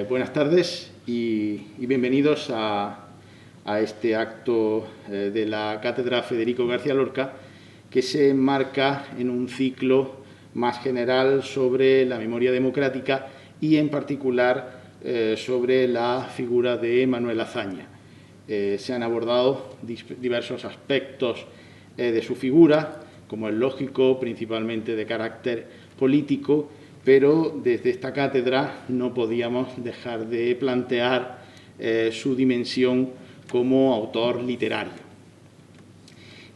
Buenas tardes y bienvenidos a este acto de la Cátedra Federico García Lorca, que se enmarca en un ciclo más general sobre la memoria democrática y, en particular, sobre la figura de Manuel Azaña. Se han abordado diversos aspectos de su figura, como es lógico, principalmente de carácter político, pero desde esta cátedra no podíamos dejar de plantear su dimensión como autor literario.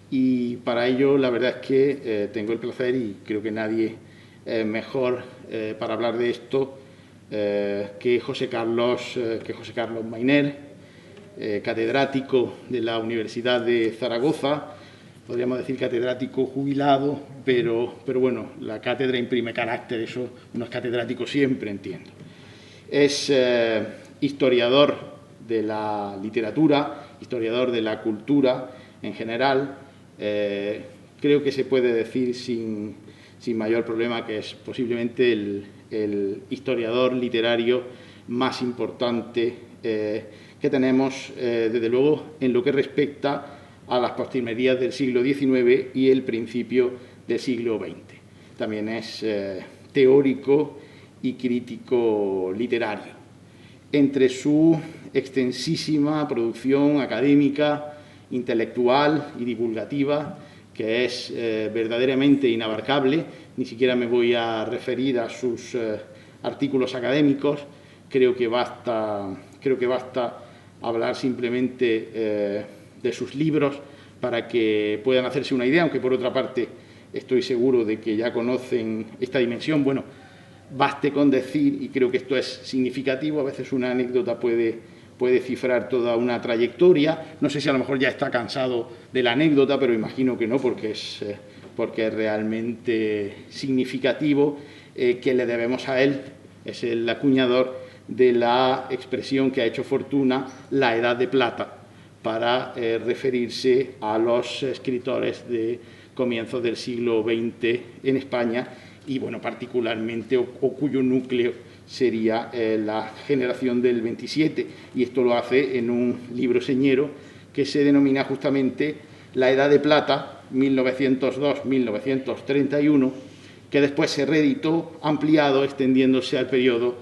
Y para ello, la verdad es que tengo el placer, y creo que nadie mejor para hablar de esto que José Carlos Mainer, catedrático de la Universidad de Zaragoza. Podríamos decir catedrático jubilado, pero bueno, la cátedra imprime carácter, eso unos catedráticos siempre entiendo. Es historiador de la literatura, historiador de la cultura en general. Creo que se puede decir sin mayor problema que es posiblemente el historiador literario más importante que tenemos, desde luego, en lo que respecta a las postrimerías del siglo XIX y el principio del siglo XX. También es teórico y crítico literario. Entre su extensísima producción académica, intelectual y divulgativa, que es verdaderamente inabarcable, ni siquiera me voy a referir a sus artículos académicos, creo que basta hablar simplemente de sus libros para que puedan hacerse una idea, aunque por otra parte estoy seguro de que ya conocen esta dimensión. Bueno, baste con decir, y creo que esto es significativo, a veces una anécdota puede cifrar toda una trayectoria. No sé si a lo mejor ya está cansado de la anécdota, pero imagino que no, porque es realmente significativo que le debemos a él. Es el acuñador de la expresión que ha hecho fortuna, la Edad de Plata, para referirse a los escritores de comienzos del siglo XX en España y, bueno, particularmente, o cuyo núcleo sería la generación del 27. Y esto lo hace en un libro señero que se denomina justamente La Edad de Plata, 1902-1931, que después se reeditó, ampliado, extendiéndose al periodo,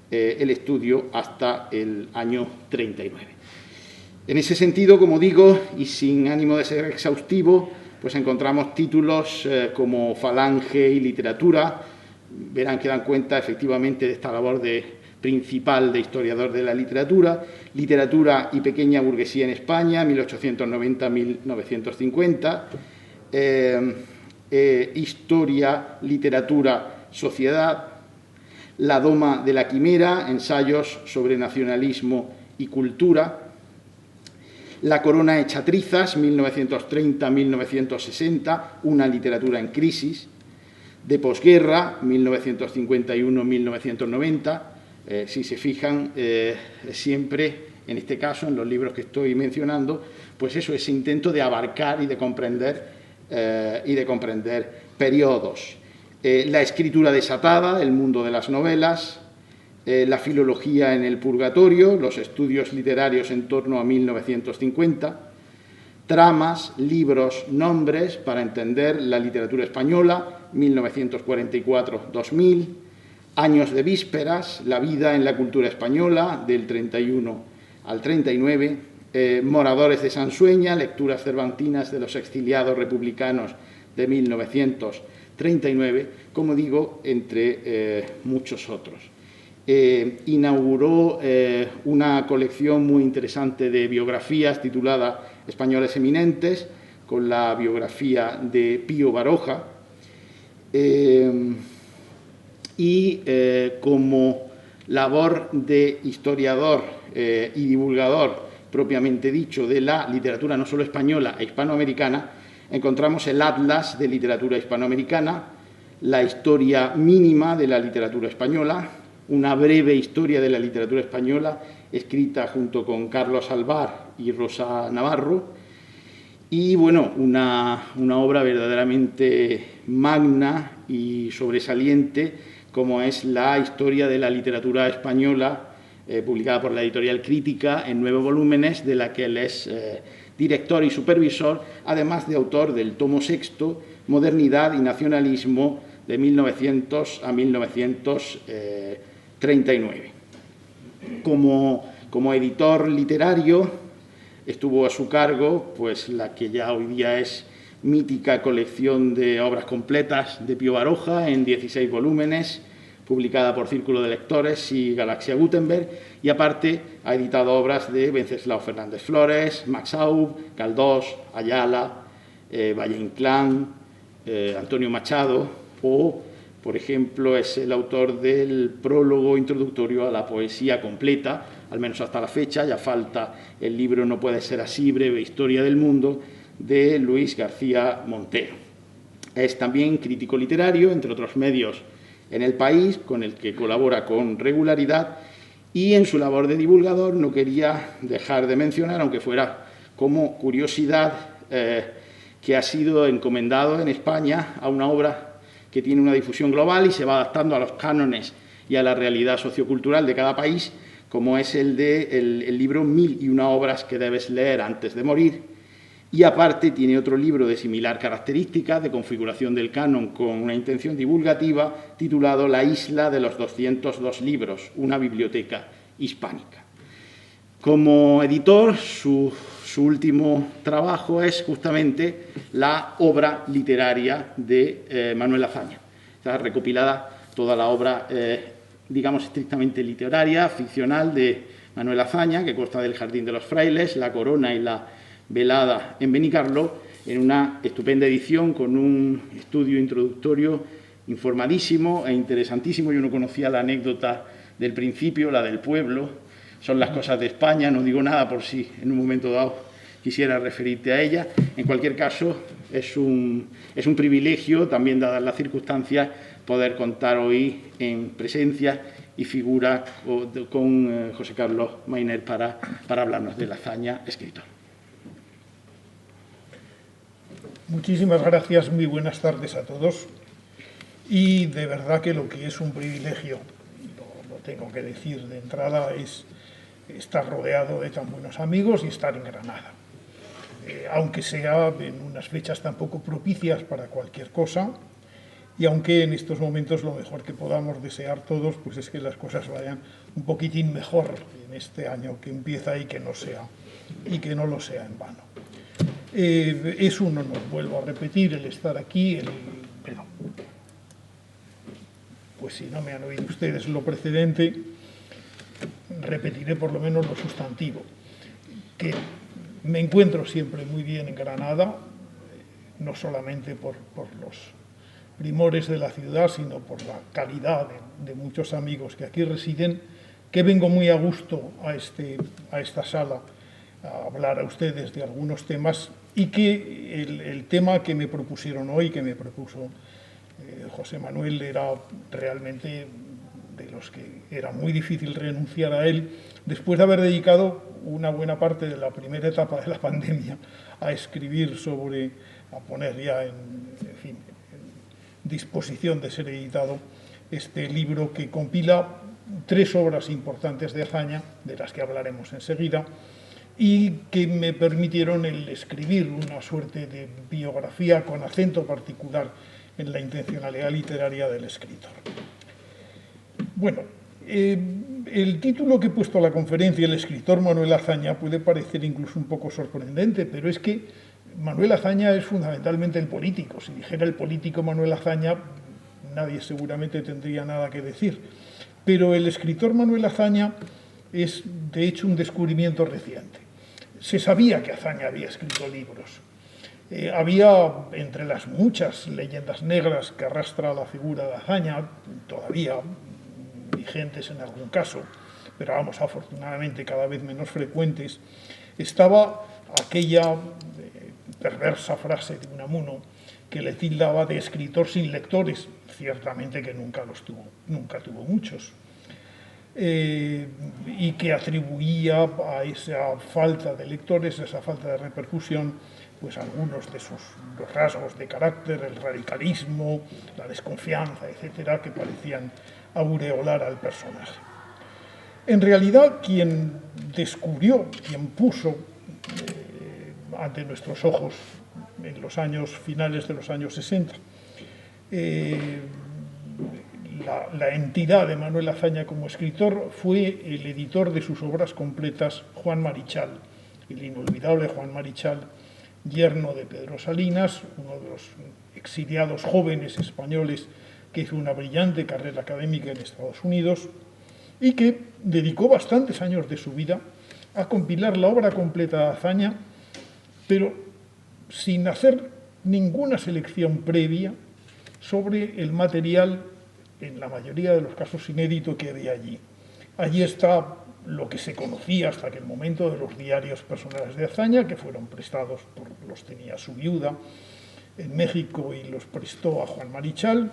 el estudio hasta el año 39. En ese sentido, como digo, y sin ánimo de ser exhaustivo, pues encontramos títulos como Falange y Literatura. Verán que dan cuenta efectivamente de esta labor principal de historiador de la literatura. Literatura y pequeña burguesía en España, 1890-1950. Historia, literatura, sociedad. La doma de la quimera, ensayos sobre nacionalismo y cultura. La corona hecha trizas, 1930-1960, una literatura en crisis. De posguerra, 1951-1990. Si se fijan, siempre, en este caso, en los libros que estoy mencionando, pues eso, ese intento de abarcar y de comprender periodos. La escritura desatada, el mundo de las novelas. La filología en el purgatorio, los estudios literarios en torno a 1950, tramas, libros, nombres para entender la literatura española, 1944-2000, años de vísperas, la vida en la cultura española, del 31 al 39, Moradores de Sansueña, lecturas cervantinas de los exiliados republicanos de 1939, como digo, entre muchos otros. Inauguró una colección muy interesante de biografías titulada Españoles eminentes, con la biografía de Pío Baroja, y como labor de historiador y divulgador propiamente dicho de la literatura no solo española e hispanoamericana, encontramos el Atlas de Literatura Hispanoamericana, la historia mínima de la literatura española, una breve historia de la literatura española escrita junto con Carlos Alvar y Rosa Navarro, y, bueno, una obra verdaderamente magna y sobresaliente como es la Historia de la literatura española, publicada por la editorial Crítica en 9 volúmenes, de la que él es director y supervisor, además de autor del tomo sexto, Modernidad y Nacionalismo, de 1900 a 1939. Como editor literario estuvo a su cargo pues, la que ya hoy día es mítica colección de obras completas de Pío Baroja en 16 volúmenes, publicada por Círculo de Lectores y Galaxia Gutenberg, y aparte ha editado obras de Wenceslao Fernández Flores, Max Aub, Galdós, Ayala, Valle Inclán, Antonio Machado, o, por ejemplo, es el autor del prólogo introductorio a la poesía completa, al menos hasta la fecha. Ya falta el libro No puede ser así, breve historia del mundo, de Luis García Montero. Es también crítico literario, entre otros medios, en El País, con el que colabora con regularidad, y en su labor de divulgador no quería dejar de mencionar, aunque fuera como curiosidad, que ha sido encomendado en España a una obra que tiene una difusión global y se va adaptando a los cánones y a la realidad sociocultural de cada país, como es el libro 1001 obras que debes leer antes de morir. Y aparte tiene otro libro de similar característica, de configuración del canon con una intención divulgativa, titulado La isla de los 202 libros, una biblioteca hispánica. Como editor, su último trabajo es justamente la obra literaria de Manuel Azaña. Está recopilada toda la obra, digamos, estrictamente literaria, ficcional de Manuel Azaña, que consta del Jardín de los Frailes, La Corona y la Velada en Benicarló, en una estupenda edición con un estudio introductorio informadísimo e interesantísimo. Yo no conocía la anécdota del principio, la del pueblo. Son las cosas de España, no digo nada por si en un momento dado quisiera referirte a ella. En cualquier caso, es un privilegio, también dadas las circunstancias, poder contar hoy en presencia y figura con José Carlos Mayner para hablarnos de Azaña, escritor. Muchísimas gracias, muy buenas tardes a todos. Y de verdad que lo que es un privilegio, lo tengo que decir de entrada, es estar rodeado de tan buenos amigos y estar en Granada. Aunque sea en unas fechas tan poco propicias para cualquier cosa, y aunque en estos momentos lo mejor que podamos desear todos pues es que las cosas vayan un poquitín mejor en este año que empieza y que no lo sea en vano. Es un honor, vuelvo a repetir, el estar aquí, pero pues si no me han oído ustedes lo precedente, repetiré por lo menos lo sustantivo, que me encuentro siempre muy bien en Granada, no solamente por los primores de la ciudad, sino por la calidad de muchos amigos que aquí residen, que vengo muy a gusto a esta sala a hablar a ustedes de algunos temas, y que el tema que me propusieron hoy, que me propuso José Manuel, era realmente de los que era muy difícil renunciar a él, después de haber dedicado una buena parte de la primera etapa de la pandemia a escribir a poner ya en disposición de ser editado este libro que compila 3 obras importantes de Azaña, de las que hablaremos enseguida, y que me permitieron el escribir una suerte de biografía con acento particular en la intencionalidad literaria del escritor. Bueno, el título que he puesto a la conferencia, El escritor Manuel Azaña, puede parecer incluso un poco sorprendente, pero es que Manuel Azaña es fundamentalmente el político. Si dijera el político Manuel Azaña, nadie seguramente tendría nada que decir. Pero el escritor Manuel Azaña es, de hecho, un descubrimiento reciente. Se sabía que Azaña había escrito libros. Había, entre las muchas leyendas negras que arrastra la figura de Azaña, todavía vigentes en algún caso, pero vamos, afortunadamente cada vez menos frecuentes, estaba aquella perversa frase de Unamuno que le tildaba de escritor sin lectores, ciertamente que nunca tuvo muchos, y que atribuía a esa falta de lectores, a esa falta de repercusión, pues algunos de sus rasgos de carácter, el radicalismo, la desconfianza, etcétera, que parecían aureolar al personaje. En realidad, quien descubrió, quien puso ante nuestros ojos en los años finales de los años 60 la entidad de Manuel Azaña como escritor fue el editor de sus obras completas, Juan Marichal, el inolvidable Juan Marichal, yerno de Pedro Salinas, uno de los exiliados jóvenes españoles que hizo una brillante carrera académica en Estados Unidos y que dedicó bastantes años de su vida a compilar la obra completa de Azaña, pero sin hacer ninguna selección previa sobre el material, en la mayoría de los casos inédito, que había allí. Allí está lo que se conocía hasta aquel momento de los diarios personales de Azaña, que fueron prestados, los tenía su viuda en México y los prestó a Juan Marichal.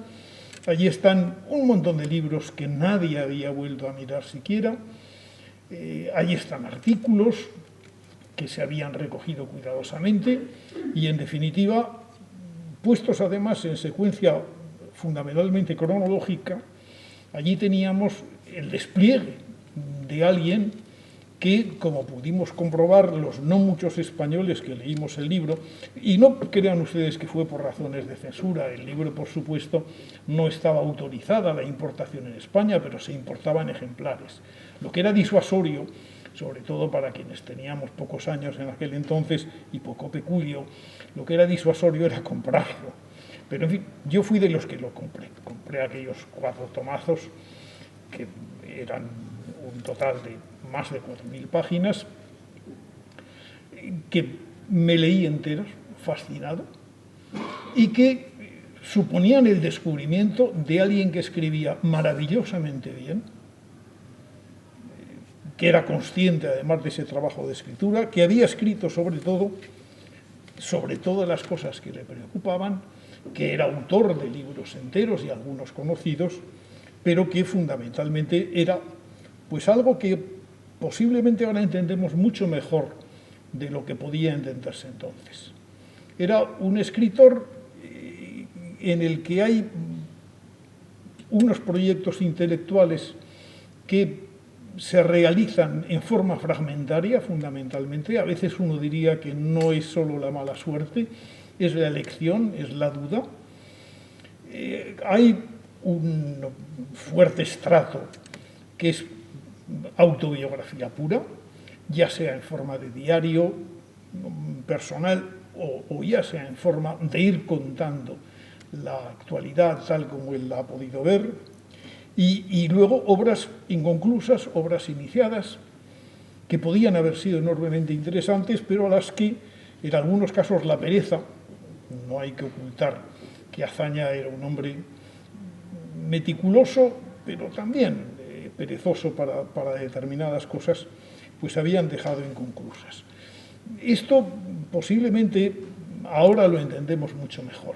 Allí están un montón de libros que nadie había vuelto a mirar siquiera. Allí están artículos que se habían recogido cuidadosamente y, en definitiva, puestos además en secuencia fundamentalmente cronológica, allí teníamos el despliegue de alguien que, como pudimos comprobar los no muchos españoles que leímos el libro, y no crean ustedes que fue por razones de censura, el libro, por supuesto, no estaba autorizada la importación en España, pero se importaban ejemplares. Lo que era disuasorio, sobre todo para quienes teníamos pocos años en aquel entonces y poco peculio, lo que era disuasorio era comprarlo. Pero, en fin, yo fui de los que lo compré. Compré aquellos 4 tomazos, que eran un total de más de 4.000 páginas, que me leí enteros, fascinado, y que suponían el descubrimiento de alguien que escribía maravillosamente bien, que era consciente, además de ese trabajo de escritura, que había escrito sobre todas las cosas que le preocupaban, que era autor de libros enteros y algunos conocidos, pero que fundamentalmente era pues algo que posiblemente ahora entendemos mucho mejor de lo que podía entenderse entonces. Era un escritor en el que hay unos proyectos intelectuales que se realizan en forma fragmentaria, fundamentalmente. A veces uno diría que no es solo la mala suerte, es la elección, es la duda. Hay un fuerte estrato que es autobiografía pura, ya sea en forma de diario personal o ya sea en forma de ir contando la actualidad tal como él la ha podido ver, y luego obras inconclusas, obras iniciadas, que podían haber sido enormemente interesantes, pero a las que, en algunos casos, la pereza, no hay que ocultar que Azaña era un hombre meticuloso, pero también perezoso para determinadas cosas, pues habían dejado inconclusas. Esto posiblemente ahora lo entendemos mucho mejor,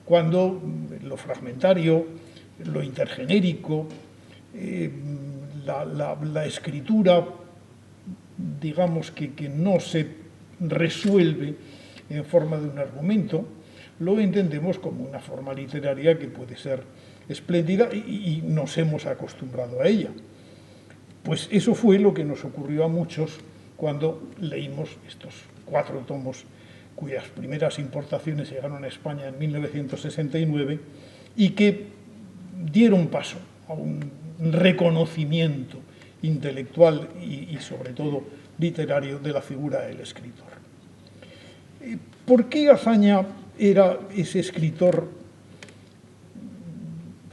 cuando lo fragmentario, lo intergenérico, la escritura, digamos que no se resuelve en forma de un argumento, lo entendemos como una forma literaria que puede ser espléndida y nos hemos acostumbrado a ella. Pues eso fue lo que nos ocurrió a muchos cuando leímos estos 4 tomos cuyas primeras importaciones llegaron a España en 1969 y que dieron paso a un reconocimiento intelectual y sobre todo literario de la figura del escritor. ¿Por qué Azaña era ese escritor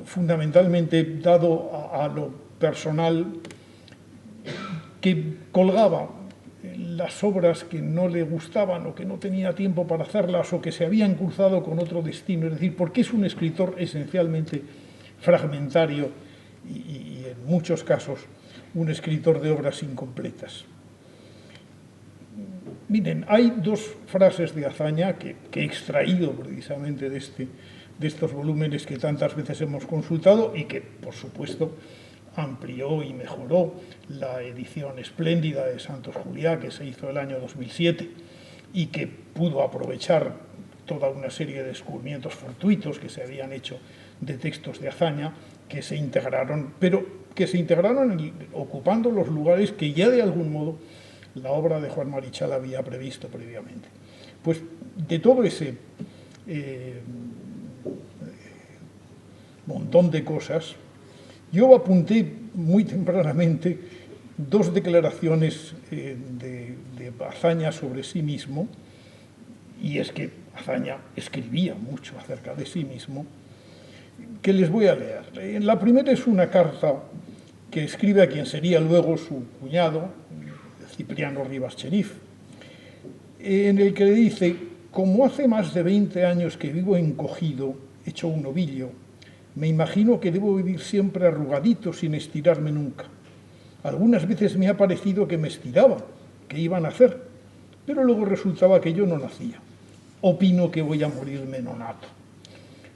fundamentalmente dado a lo personal, que colgaba las obras que no le gustaban o que no tenía tiempo para hacerlas o que se habían cruzado con otro destino? Es decir, ¿por qué es un escritor esencialmente fragmentario y en muchos casos un escritor de obras incompletas? Miren, hay 2 frases de Azaña que he extraído precisamente de estos volúmenes que tantas veces hemos consultado y que, por supuesto, amplió y mejoró la edición espléndida de Santos Juliá que se hizo el año 2007. y que pudo aprovechar toda una serie de descubrimientos fortuitos que se habían hecho de textos de Azaña, que se integraron, pero que se integraron ocupando los lugares que ya de algún modo la obra de Juan Marichal había previsto previamente. Pues de todo ese montón de cosas, yo apunté muy tempranamente dos declaraciones de Azaña sobre sí mismo, y es que Azaña escribía mucho acerca de sí mismo, que les voy a leer. La primera es una carta que escribe a quien sería luego su cuñado, Cipriano Rivas Cherif, en el que le dice: como hace más de 20 años que vivo encogido, hecho un ovillo, me imagino que debo vivir siempre arrugadito sin estirarme nunca. Algunas veces me ha parecido que me estiraba, que iba a nacer, pero luego resultaba que yo no nacía. Opino que voy a morirme nonato.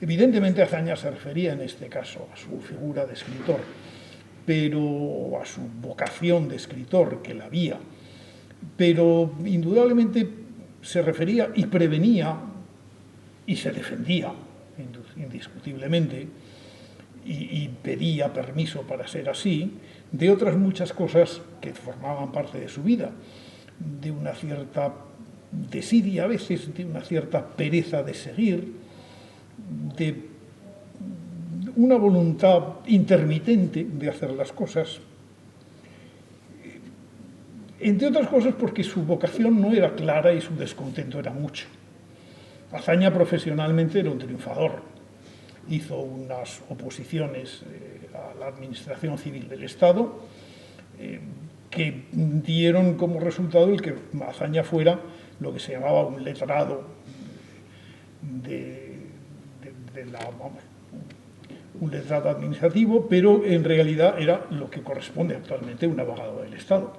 Evidentemente Azaña se refería en este caso a su figura de escritor, pero a su vocación de escritor, que la había, pero indudablemente se refería y prevenía y se defendía indiscutiblemente y pedía permiso para ser así de otras muchas cosas que formaban parte de su vida, de una cierta desidia a veces, de una cierta pereza de seguir, de una voluntad intermitente de hacer las cosas, entre otras cosas porque su vocación no era clara y su descontento era mucho. Azaña profesionalmente era un triunfador. Hizo unas oposiciones a la administración civil del Estado que dieron como resultado el que Azaña fuera lo que se llamaba un letrado un letrado administrativo, pero en realidad era lo que corresponde actualmente a un abogado del Estado.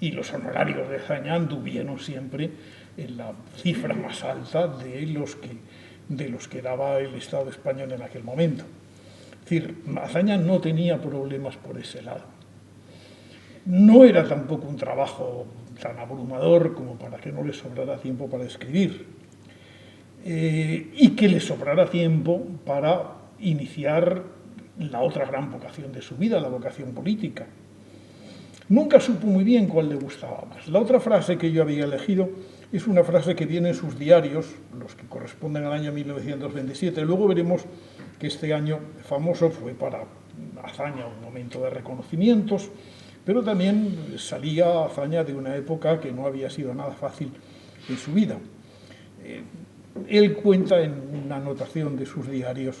Y los honorarios de Azaña anduvieron siempre en la cifra más alta de los que daba el Estado español en aquel momento. Es decir, Azaña no tenía problemas por ese lado. No era tampoco un trabajo tan abrumador como para que no le sobrara tiempo para escribir y que le sobrara tiempo para iniciar la otra gran vocación de su vida, la vocación política. Nunca supo muy bien cuál le gustaba más. La otra frase que yo había elegido es una frase que viene en sus diarios, los que corresponden al año 1927. Luego veremos que este año famoso fue para Azaña un momento de reconocimientos, pero también salía Azaña de una época que no había sido nada fácil en su vida. Él cuenta en una anotación de sus diarios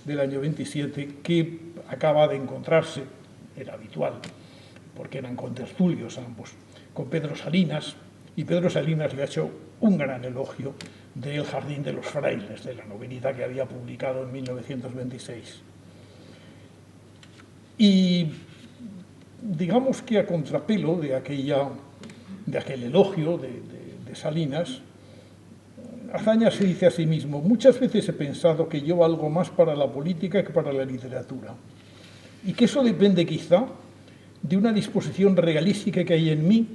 del año 27 que acaba de encontrarse, era habitual, porque eran contertulios ambos, con Pedro Salinas, y Pedro Salinas le ha hecho un gran elogio de El jardín de los frailes, de la novelita que había publicado en 1926. Y digamos que a contrapelo de aquel elogio de Salinas, Azaña se dice a sí mismo: muchas veces he pensado que yo valgo más para la política que para la literatura, y que eso depende quizá de una disposición realística que hay en mí,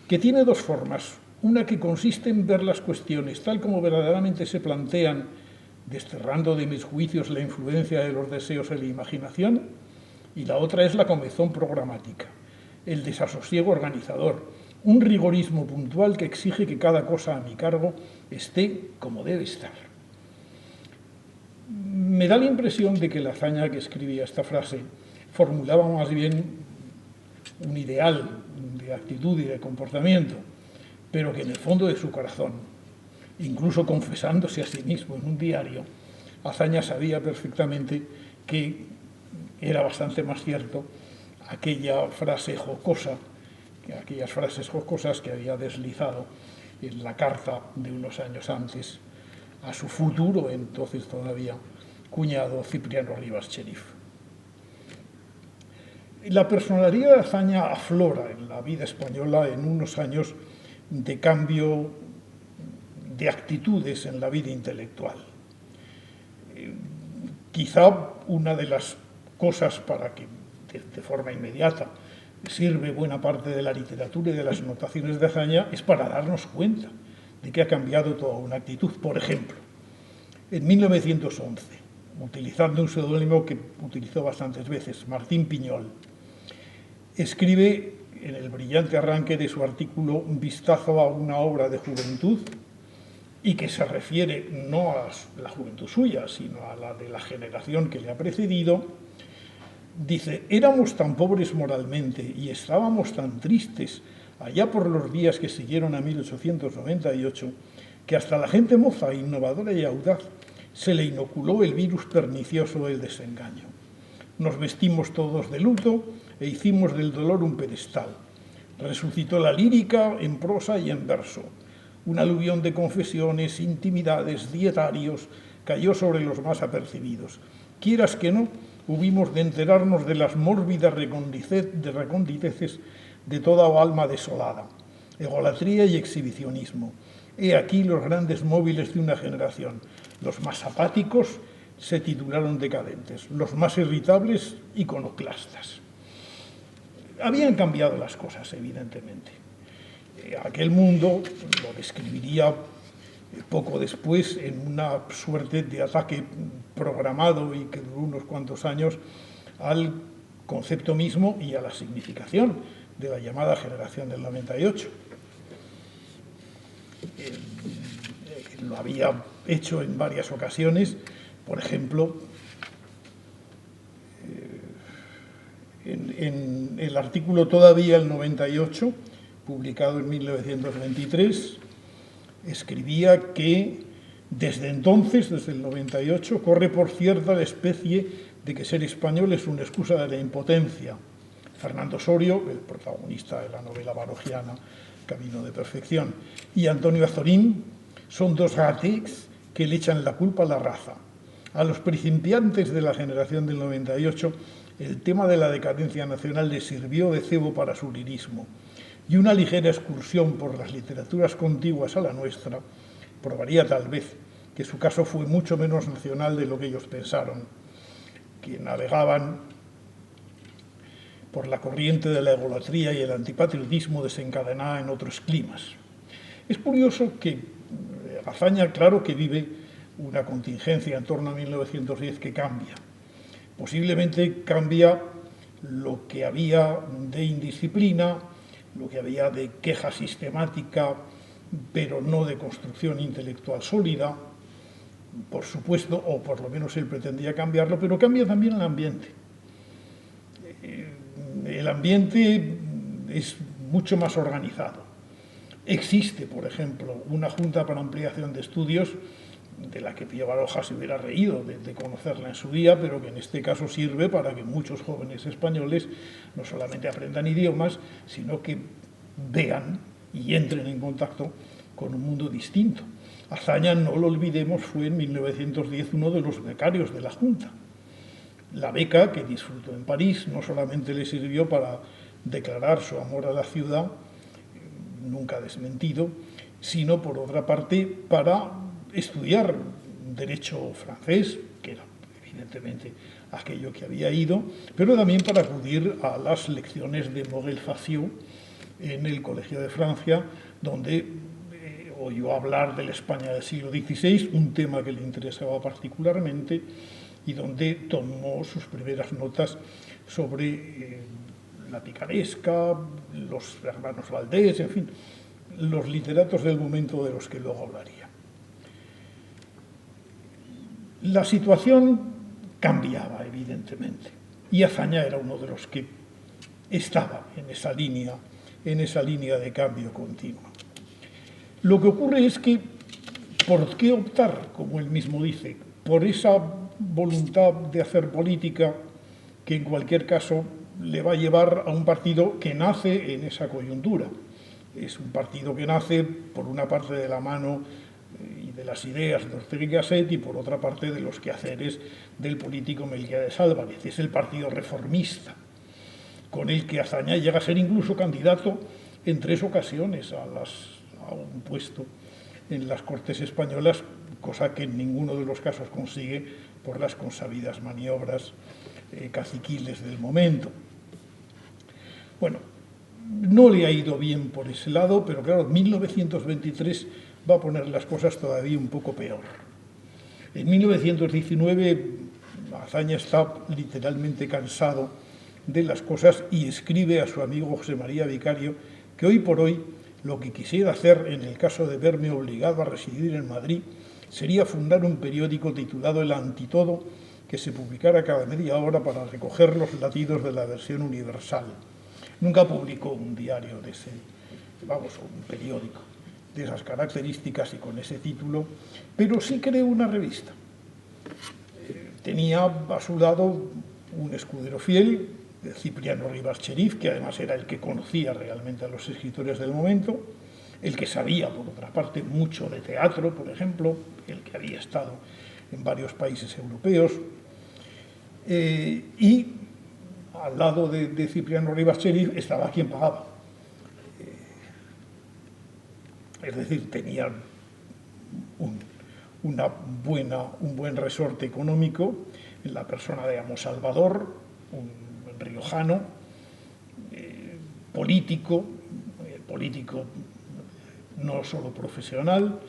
que tiene dos formas. Una que consiste en ver las cuestiones tal como verdaderamente se plantean, desterrando de mis juicios la influencia de los deseos y la imaginación, y la otra es la comezón programática, el desasosiego organizador, un rigorismo puntual que exige que cada cosa a mi cargo esté como debe estar. Me da la impresión de que la Azaña que escribía esta frase formulaba más bien un ideal de actitud y de comportamiento, pero que en el fondo de su corazón, incluso confesándose a sí mismo en un diario, Azaña sabía perfectamente que era bastante más cierto aquella frase jocosa, aquellas frases jocosas que había deslizado en la carta de unos años antes a su futuro, entonces todavía cuñado, Cipriano Rivas Cherif. La personalidad de Azaña aflora en la vida española en unos años de cambio de actitudes en la vida intelectual. Quizá una de las cosas para que de forma inmediata sirve buena parte de la literatura y de las notaciones de Azaña es para darnos cuenta de que ha cambiado toda una actitud. Por ejemplo, en 1911, utilizando un seudónimo que utilizó bastantes veces, Martín Piñol, escribe en el brillante arranque de su artículo Un vistazo a una obra de juventud, y que se refiere no a la juventud suya, sino a la de la generación que le ha precedido, dice: éramos tan pobres moralmente y estábamos tan tristes allá por los días que siguieron a 1898, que hasta la gente moza, innovadora y audaz se le inoculó el virus pernicioso del desengaño. Nos vestimos todos de luto e hicimos del dolor un pedestal. Resucitó la lírica en prosa y en verso. Un aluvión de confesiones, intimidades, dietarios cayó sobre los más apercibidos. Quieras que no, hubimos de enterarnos de las mórbidas reconditeces de toda alma desolada, egolatría y exhibicionismo. He aquí los grandes móviles de una generación. Los más apáticos se titularon decadentes, los más irritables, iconoclastas. Habían cambiado las cosas, evidentemente. Aquel mundo lo describiría poco después en una suerte de ataque programado y que duró unos cuantos años al concepto mismo y a la significación de la llamada generación del 98. Lo había hecho en varias ocasiones, por ejemplo, en el artículo Todavía el 98, publicado en 1923, escribía que desde entonces, desde el 98, corre por cierta la especie de que ser español es una excusa de la impotencia. Fernando Osorio, el protagonista de la novela barogiana Camino de Perfección, y Antonio Azorín son dos gatex que le echan la culpa a la raza. A los principiantes de la generación del 98, el tema de la decadencia nacional les sirvió de cebo para su lirismo, y una ligera excursión por las literaturas contiguas a la nuestra probaría tal vez que su caso fue mucho menos nacional de lo que ellos pensaron, que navegaban por la corriente de la egolatría y el antipatriotismo desencadenada en otros climas. Es curioso que Azaña, claro que vive una contingencia en torno a 1910 que cambia. Posiblemente cambia lo que había de indisciplina, lo que había de queja sistemática, pero no de construcción intelectual sólida, por supuesto, o por lo menos él pretendía cambiarlo, pero cambia también el ambiente. El ambiente es mucho más organizado. Existe, por ejemplo, una Junta para Ampliación de Estudios, de la que Pío Baroja se hubiera reído de conocerla en su día, pero que en este caso sirve para que muchos jóvenes españoles no solamente aprendan idiomas, sino que vean y entren en contacto con un mundo distinto. Azaña, no lo olvidemos, fue en 1910 uno de los becarios de la Junta. La beca que disfrutó en París no solamente le sirvió para declarar su amor a la ciudad, nunca desmentido, sino por otra parte para estudiar derecho francés, que era evidentemente aquello que había ido, pero también para acudir a las lecciones de Morel Facio en el Colegio de Francia, donde oyó hablar de la España del siglo XVI, un tema que le interesaba particularmente, y donde tomó sus primeras notas sobre la picaresca, los hermanos Valdés, en fin, los literatos del momento de los que luego hablaría. La situación cambiaba, evidentemente, y Azaña era uno de los que estaba en esa línea de cambio continuo. Lo que ocurre es que, ¿por qué optar, como él mismo dice, por esa voluntad de hacer política que en cualquier caso le va a llevar a un partido que nace en esa coyuntura? Es un partido que nace, por una parte, de la mano y de las ideas de Ortega y Gasset y, por otra parte, de los quehaceres del político Melquiades Álvarez. Es el partido reformista, con el que Azaña llega a ser incluso candidato en 3 ocasiones a un puesto en las Cortes Españolas, cosa que en ninguno de los casos consigue por las consabidas maniobras caciquiles del momento. Bueno, no le ha ido bien por ese lado, pero claro, 1923 va a poner las cosas todavía un poco peor. En 1919 Azaña está literalmente cansado de las cosas y escribe a su amigo José María Vicario que hoy por hoy lo que quisiera hacer en el caso de verme obligado a residir en Madrid sería fundar un periódico titulado El Antitodo que se publicara cada media hora para recoger los latidos de la versión universal. Nunca publicó un diario de ese, un periódico de esas características y con ese título, pero sí creó una revista. Tenía a su lado un escudero fiel, Cipriano Rivas Cherif, que además era el que conocía realmente a los escritores del momento, el que sabía, por otra parte, mucho de teatro, por ejemplo, el que había estado en varios países europeos, y al lado de Cipriano Rivas Cherif estaba quien pagaba. Es decir, tenía un buen resorte económico en la persona de Amo Salvador, un riojano, político no solo profesional,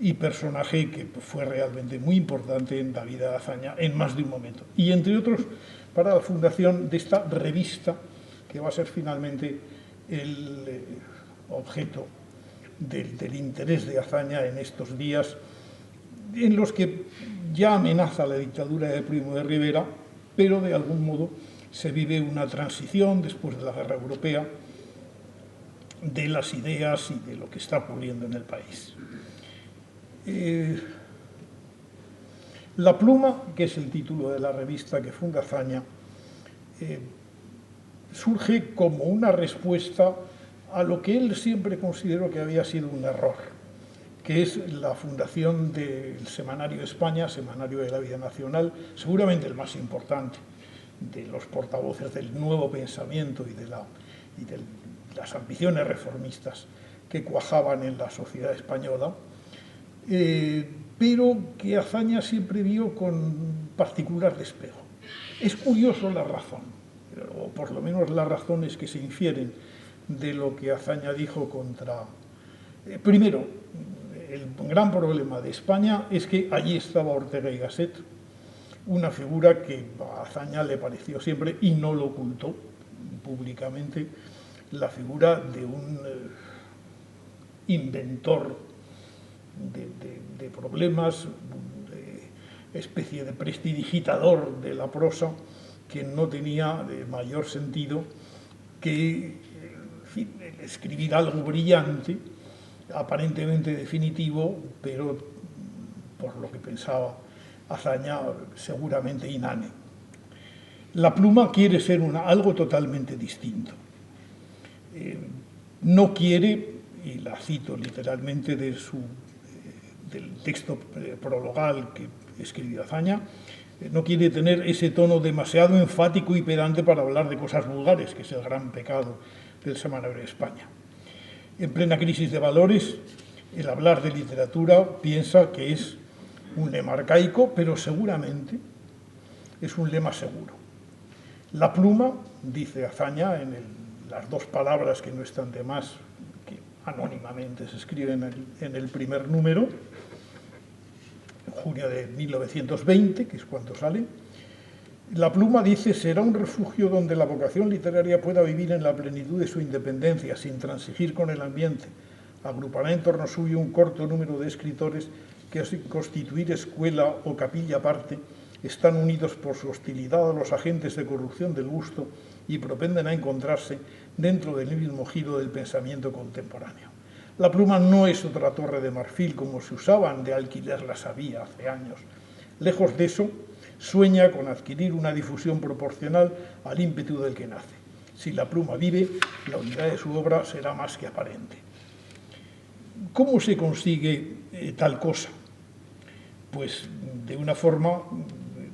y personaje que fue realmente muy importante en la vida de Azaña en más de un momento. Y entre otros, para la fundación de esta revista, que va a ser finalmente el objeto del interés de Azaña en estos días, en los que ya amenaza la dictadura de Primo de Rivera, pero de algún modo se vive una transición después de la Guerra Europea de las ideas y de lo que está ocurriendo en el país. La pluma, que es el título de la revista que funda Azaña, surge como una respuesta a lo que él siempre consideró que había sido un error, que es la fundación del Semanario España, Semanario de la Vida Nacional, seguramente el más importante de los portavoces del nuevo pensamiento y de las ambiciones reformistas que cuajaban en la sociedad española, pero que Azaña siempre vio con particular despejo. Es curioso la razón, o por lo menos las razones que se infieren de lo que Azaña dijo contra... primero, el gran problema de España es que allí estaba Ortega y Gasset, una figura que a Azaña le pareció siempre, y no lo ocultó públicamente, la figura de un inventor de problemas, de especie de prestidigitador de la prosa, que no tenía mayor sentido que escribir algo brillante, aparentemente definitivo, pero por lo que pensaba Azaña seguramente inane. La pluma quiere ser algo totalmente distinto. No quiere, y la cito literalmente del texto prologal que escribió Azaña, no quiere tener ese tono demasiado enfático y pedante para hablar de cosas vulgares, que es el gran pecado del Semanario de España. En plena crisis de valores, el hablar de literatura piensa que es un lema arcaico, pero seguramente es un lema seguro. La pluma, dice Azaña, en las dos palabras que no están de más, que anónimamente se escriben en el primer número, en junio de 1920, que es cuando sale, la pluma, dice, será un refugio donde la vocación literaria pueda vivir en la plenitud de su independencia, sin transigir con el ambiente. Agrupará en torno suyo un corto número de escritores que, sin constituir escuela o capilla aparte, están unidos por su hostilidad a los agentes de corrupción del gusto y propenden a encontrarse dentro del mismo giro del pensamiento contemporáneo. La pluma no es otra torre de marfil como se usaban de alquiler las había hace años. Lejos de eso, sueña con adquirir una difusión proporcional al ímpetu del que nace. Si la pluma vive, la unidad de su obra será más que aparente. ¿Cómo se consigue tal cosa? Pues de una forma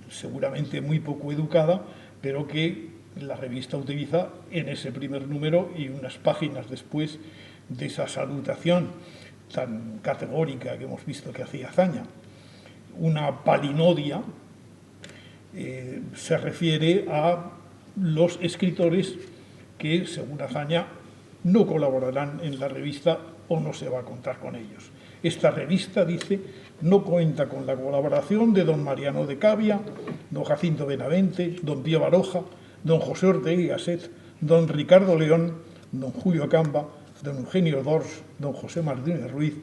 seguramente muy poco educada, pero que la revista utiliza en ese primer número y unas páginas después de esa salutación tan categórica que hemos visto que hacía Azaña. Una palinodia se refiere a los escritores que, según Azaña, no colaborarán en la revista o no se va a contar con ellos. Esta revista, dice, no cuenta con la colaboración de don Mariano de Cavia, don Jacinto Benavente, don Pío Baroja, don José Ortega y Gasset, don Ricardo León, don Julio Camba, don Eugenio Dors, don José Martínez Ruiz,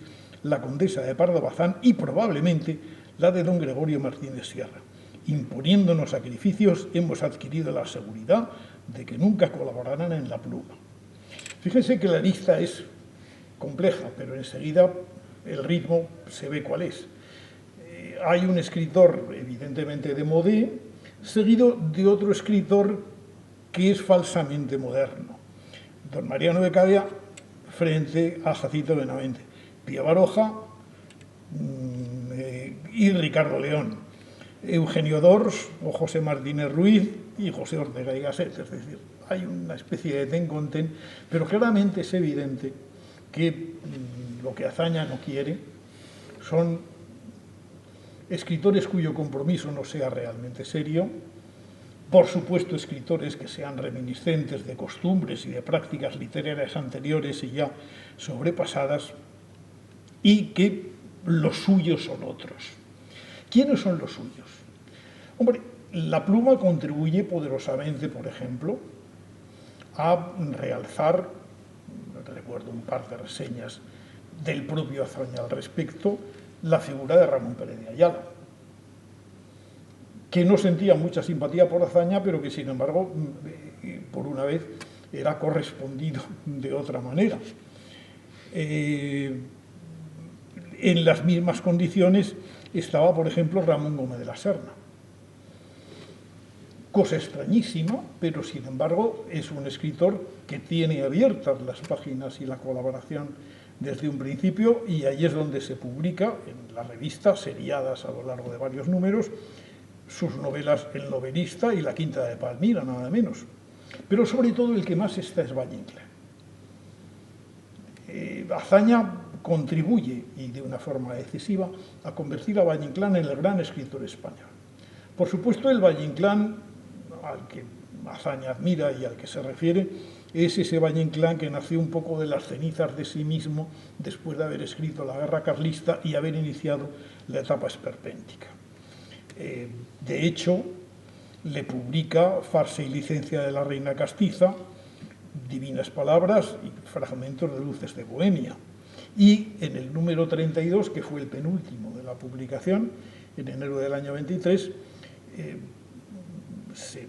la condesa de Pardo Bazán y probablemente la de don Gregorio Martínez Sierra. Imponiéndonos sacrificios, hemos adquirido la seguridad de que nunca colaborarán en la pluma. Fíjense que la lista es compleja, pero enseguida el ritmo se ve cuál es. Hay un escritor, evidentemente de modé, seguido de otro escritor que es falsamente moderno. Don Mariano de Cavia frente a Jacinto Benavente, Pío Baroja y Ricardo León, Eugenio Dors o José Martínez Ruiz y José Ortega y Gasset. Es decir, hay una especie de ten con ten, pero claramente es evidente que lo que Azaña no quiere son escritores cuyo compromiso no sea realmente serio, por supuesto escritores que sean reminiscentes de costumbres y de prácticas literarias anteriores y ya sobrepasadas, y que los suyos son otros. ¿Quiénes son los suyos? Hombre, la pluma contribuye poderosamente, por ejemplo, a realzar, recuerdo un par de reseñas del propio Azaña al respecto, la figura de Ramón Pérez de Ayala, que no sentía mucha simpatía por Azaña, pero que sin embargo, por una vez, era correspondido de otra manera. En las mismas condiciones estaba, por ejemplo, Ramón Gómez de la Serna. Cosa extrañísima, pero sin embargo es un escritor que tiene abiertas las páginas y la colaboración desde un principio, y ahí es donde se publica en la revista, seriadas a lo largo de varios números, sus novelas El novelista y La quinta de Palmira, nada menos. Pero sobre todo el que más está es Valle Inclán. Azaña contribuye, y de una forma decisiva, a convertir a Valle Inclán en el gran escritor español. Por supuesto, el Valle Inclán al que Azaña admira y al que se refiere es ese Valle Inclán que nació un poco de las cenizas de sí mismo después de haber escrito la guerra carlista y haber iniciado la etapa esperpéntica. De hecho, le publica Farsa y licencia de la reina castiza, Divinas palabras y fragmentos de Luces de Bohemia. Y en el número 32, que fue el penúltimo de la publicación, en enero del año 23, se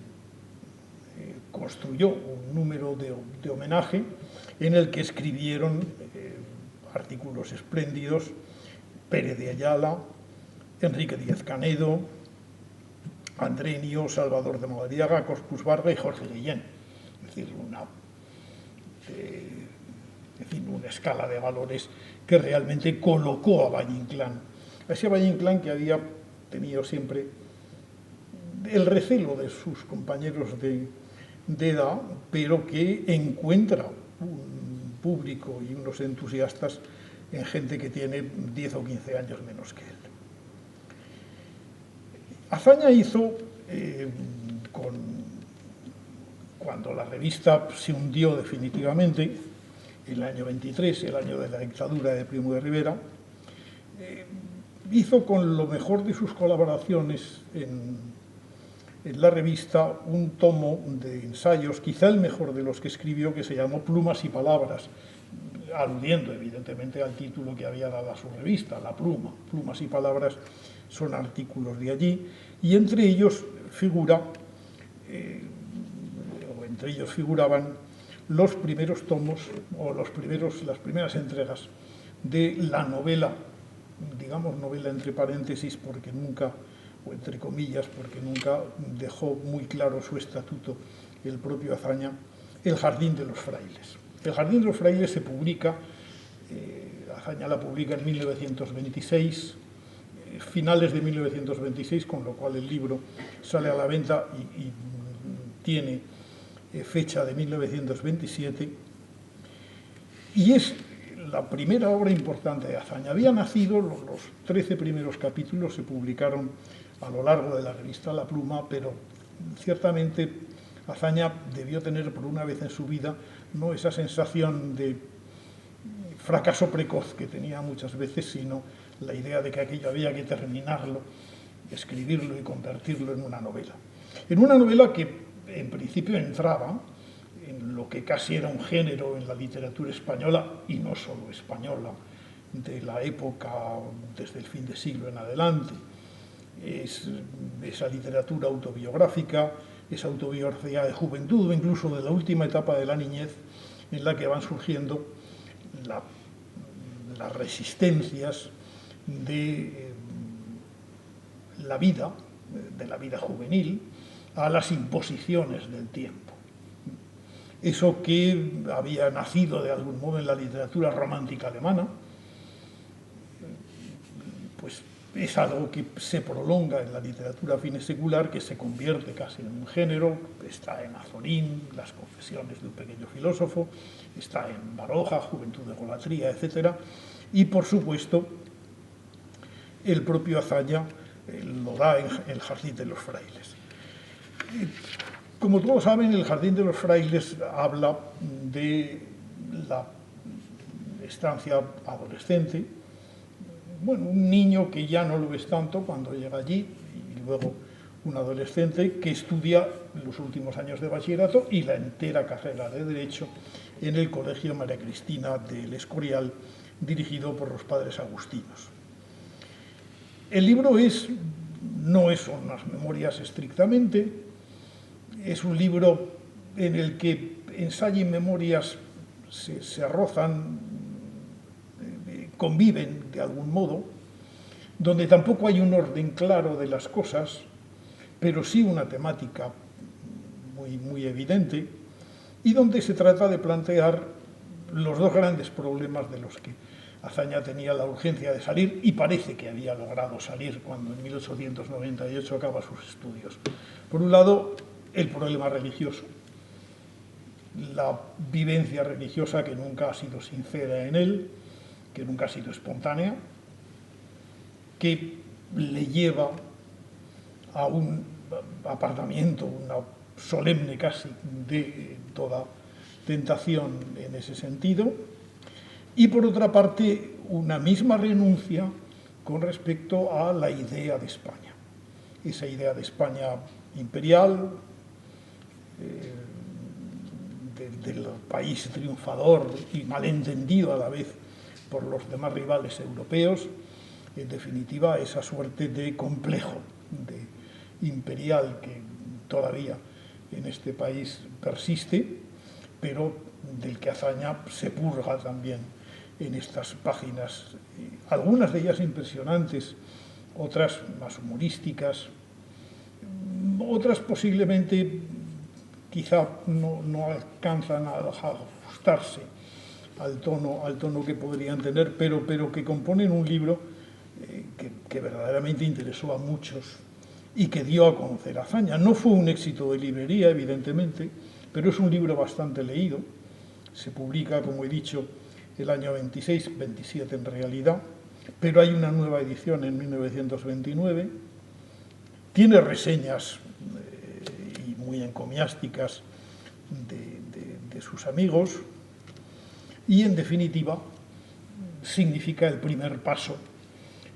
construyó un número de homenaje en el que escribieron artículos espléndidos Pérez de Ayala, Enrique Díaz Canedo, Andrenio, Salvador de Madariaga, Corpus Barba y Jorge Guillén. Es decir, una escala de valores que realmente colocó a Valle Inclán. A ese Valle Inclán que había tenido siempre el recelo de sus compañeros de edad, pero que encuentra un público y unos entusiastas en gente que tiene 10 o 15 años menos que él. Azaña hizo, cuando la revista se hundió definitivamente, el año 23, el año de la dictadura de Primo de Rivera, hizo con lo mejor de sus colaboraciones en la revista un tomo de ensayos, quizá el mejor de los que escribió, que se llamó Plumas y Palabras, aludiendo evidentemente al título que había dado a su revista, La Pluma. Plumas y Palabras son artículos de allí, y entre ellos figuraban los primeros tomos o las primeras entregas de la novela, digamos novela entre paréntesis porque nunca, o entre comillas, porque nunca dejó muy claro su estatuto el propio Azaña, El Jardín de los Frailes. El Jardín de los Frailes se publica, Azaña la publica en 1926, finales de 1926, con lo cual el libro sale a la venta y tiene fecha de 1927, y es la primera obra importante de Azaña. Había nacido, los 13 primeros capítulos se publicaron a lo largo de la revista La Pluma, pero ciertamente Azaña debió tener por una vez en su vida no esa sensación de fracaso precoz que tenía muchas veces, sino la idea de que aquello había que terminarlo, escribirlo y convertirlo en una novela. En una novela que en principio entraba en lo que casi era un género en la literatura española, y no solo española, de la época desde el fin de siglo en adelante. Es esa literatura autobiográfica, esa autobiografía de juventud, o incluso de la última etapa de la niñez, en la que van surgiendo las resistencias de la vida juvenil, a las imposiciones del tiempo. Eso que había nacido de algún modo en la literatura romántica alemana, pues es algo que se prolonga en la literatura finesecular, que se convierte casi en un género. Está en Azorín, Las confesiones de un pequeño filósofo, está en Baroja, Juventud de Golatría, etc. Y, por supuesto, el propio Azaña lo da en El jardín de los frailes. Como todos saben, El jardín de los frailes habla de la estancia adolescente, bueno, un niño que ya no lo ves tanto cuando llega allí, y luego un adolescente que estudia los últimos años de bachillerato y la entera carrera de Derecho en el Colegio María Cristina del Escorial, dirigido por los padres agustinos. El libro no son unas memorias estrictamente, es un libro en el que ensayo y memorias se rozan, conviven de algún modo, donde tampoco hay un orden claro de las cosas, pero sí una temática muy evidente, y donde se trata de plantear los dos grandes problemas de los que Azaña tenía la urgencia de salir, y parece que había logrado salir cuando en 1898 acaba sus estudios. Por un lado, el problema religioso, la vivencia religiosa que nunca ha sido sincera en él, que nunca ha sido espontánea, que le lleva a un apartamiento, una solemne casi, de toda tentación en ese sentido, y por otra parte una misma renuncia con respecto a la idea de España, esa idea de España imperial, del país triunfador y malentendido a la vez por los demás rivales europeos, en definitiva esa suerte de complejo imperial que todavía en este país persiste, pero del que Azaña se purga también en estas páginas, algunas de ellas impresionantes, otras más humorísticas, otras posiblemente quizá no alcanzan a ajustarse al tono que podrían tener, pero que componen un libro que verdaderamente interesó a muchos y que dio a conocer a Azaña. No fue un éxito de librería, evidentemente, pero es un libro bastante leído. Se publica, como he dicho, el año 26, 27 en realidad, pero hay una nueva edición en 1929. Tiene reseñas y muy encomiásticas de sus amigos, y en definitiva significa el primer paso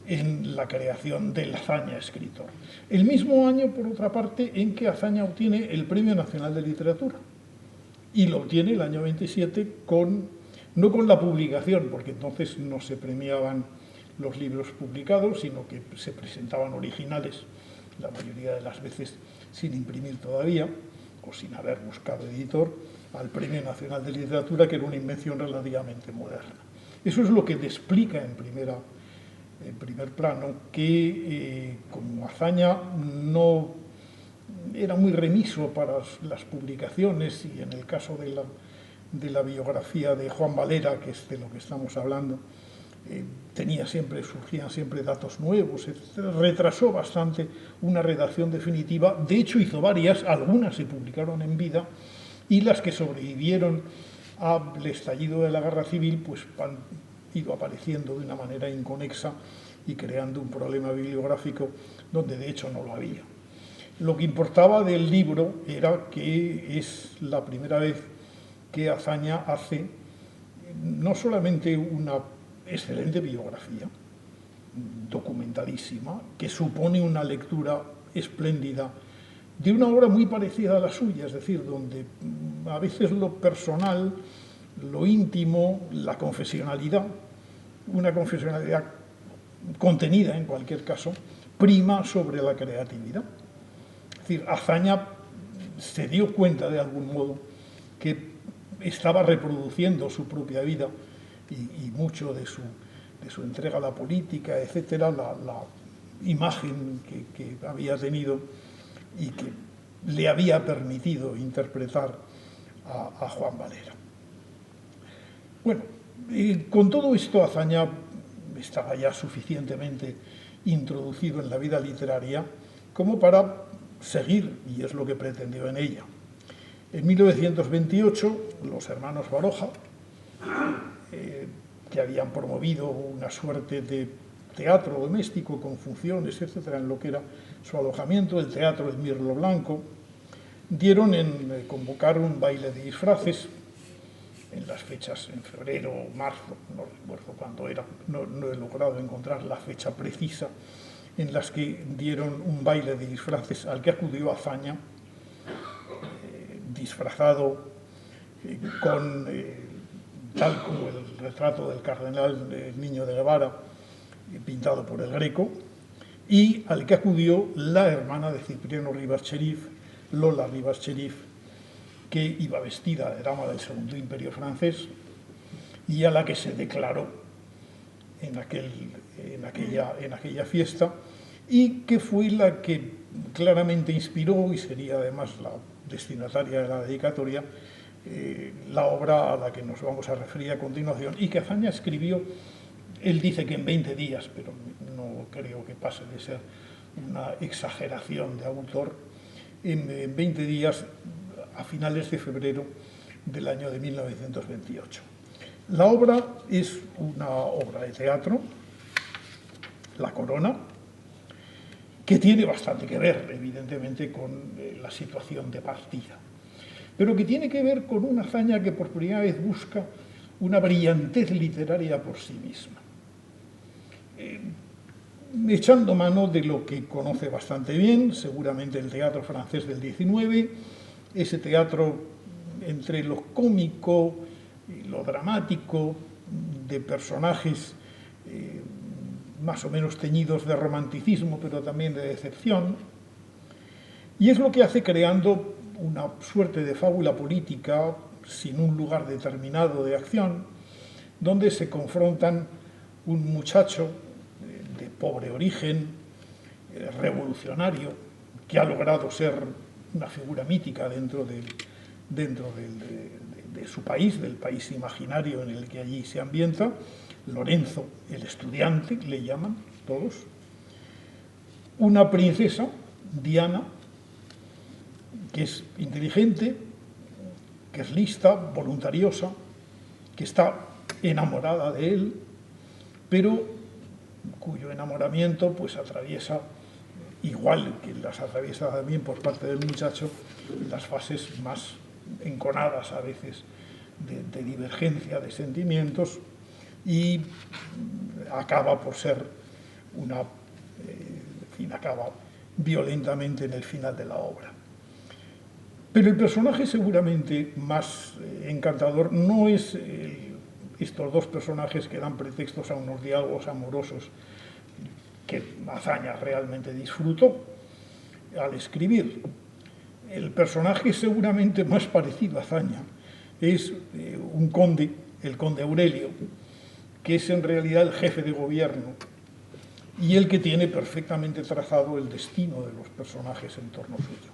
en la creación del Azaña escritor. El mismo año, por otra parte, en que Azaña obtiene el Premio Nacional de Literatura, y lo obtiene el año 27 no con la publicación, porque entonces no se premiaban los libros publicados, sino que se presentaban originales, la mayoría de las veces sin imprimir todavía, o sin haber buscado editor, al Premio Nacional de Literatura, que era una invención relativamente moderna. Eso es lo que te explica en primer plano que como Azaña no era muy remiso para las publicaciones, y en el caso de la biografía de Juan Valera, que es de lo que estamos hablando, surgían siempre datos nuevos, retrasó bastante una redacción definitiva. De hecho, hizo varias, algunas se publicaron en vida, y las que sobrevivieron al estallido de la Guerra Civil pues han ido apareciendo de una manera inconexa y creando un problema bibliográfico donde de hecho no lo había. Lo que importaba del libro era que es la primera vez que Azaña hace no solamente una excelente biografía, documentalísima, que supone una lectura espléndida de una obra muy parecida a la suya, es decir, donde a veces lo personal, lo íntimo, la confesionalidad, una confesionalidad contenida en cualquier caso, prima sobre la creatividad. Es decir, Azaña se dio cuenta de algún modo que estaba reproduciendo su propia vida y mucho de su entrega a la política, etcétera, la imagen que había tenido y que le había permitido interpretar a Juan Valera. Bueno, con todo esto Azaña estaba ya suficientemente introducido en la vida literaria como para seguir, y es lo que pretendió en ella. En 1928, los hermanos Baroja, que habían promovido una suerte de teatro doméstico con funciones, etcétera, en lo que era su alojamiento, el Teatro del Mirlo Blanco, convocaron un baile de disfraces en las fechas, en febrero o marzo, no recuerdo cuándo era, no he logrado encontrar la fecha precisa, en las que dieron un baile de disfraces al que acudió Azaña, disfrazado con, tal como el retrato del cardenal el Niño de Guevara, pintado por el Greco, y al que acudió la hermana de Cipriano Rivas Cherif, Lola Rivas Cherif, que iba vestida de dama del Segundo Imperio francés y a la que se declaró en aquella fiesta, y que fue la que claramente inspiró, y sería además la destinataria de la dedicatoria, la obra a la que nos vamos a referir a continuación, y que Azaña escribió, él dice que en 20 días, pero no creo que pase de ser una exageración de autor, en 20 días a finales de febrero del año de 1928. La obra es una obra de teatro, La Corona, que tiene bastante que ver, evidentemente, con la situación de partida, pero que tiene que ver con una Azaña que por primera vez busca una brillantez literaria por sí misma, echando mano de lo que conoce bastante bien, seguramente el teatro francés del XIX, ese teatro entre lo cómico y lo dramático, de personajes más o menos teñidos de romanticismo, pero también de decepción, y es lo que hace creando una suerte de fábula política sin un lugar determinado de acción, donde se confrontan un muchacho de pobre origen, revolucionario, que ha logrado ser una figura mítica dentro de su país, del país imaginario en el que allí se ambienta, Lorenzo, el estudiante, le llaman todos, una princesa, Diana, que es inteligente, que es lista, voluntariosa, que está enamorada de él, pero cuyo enamoramiento pues atraviesa, igual que las atraviesa también por parte del muchacho, las fases más enconadas a veces de divergencia de sentimientos, y acaba por ser acaba violentamente en el final de la obra. Pero el personaje seguramente más encantador no es estos dos personajes que dan pretextos a unos diálogos amorosos que Azaña realmente disfrutó al escribir. El personaje seguramente más parecido a Azaña es un conde, el conde Aurelio, que es en realidad el jefe de gobierno y el que tiene perfectamente trazado el destino de los personajes en torno suyo.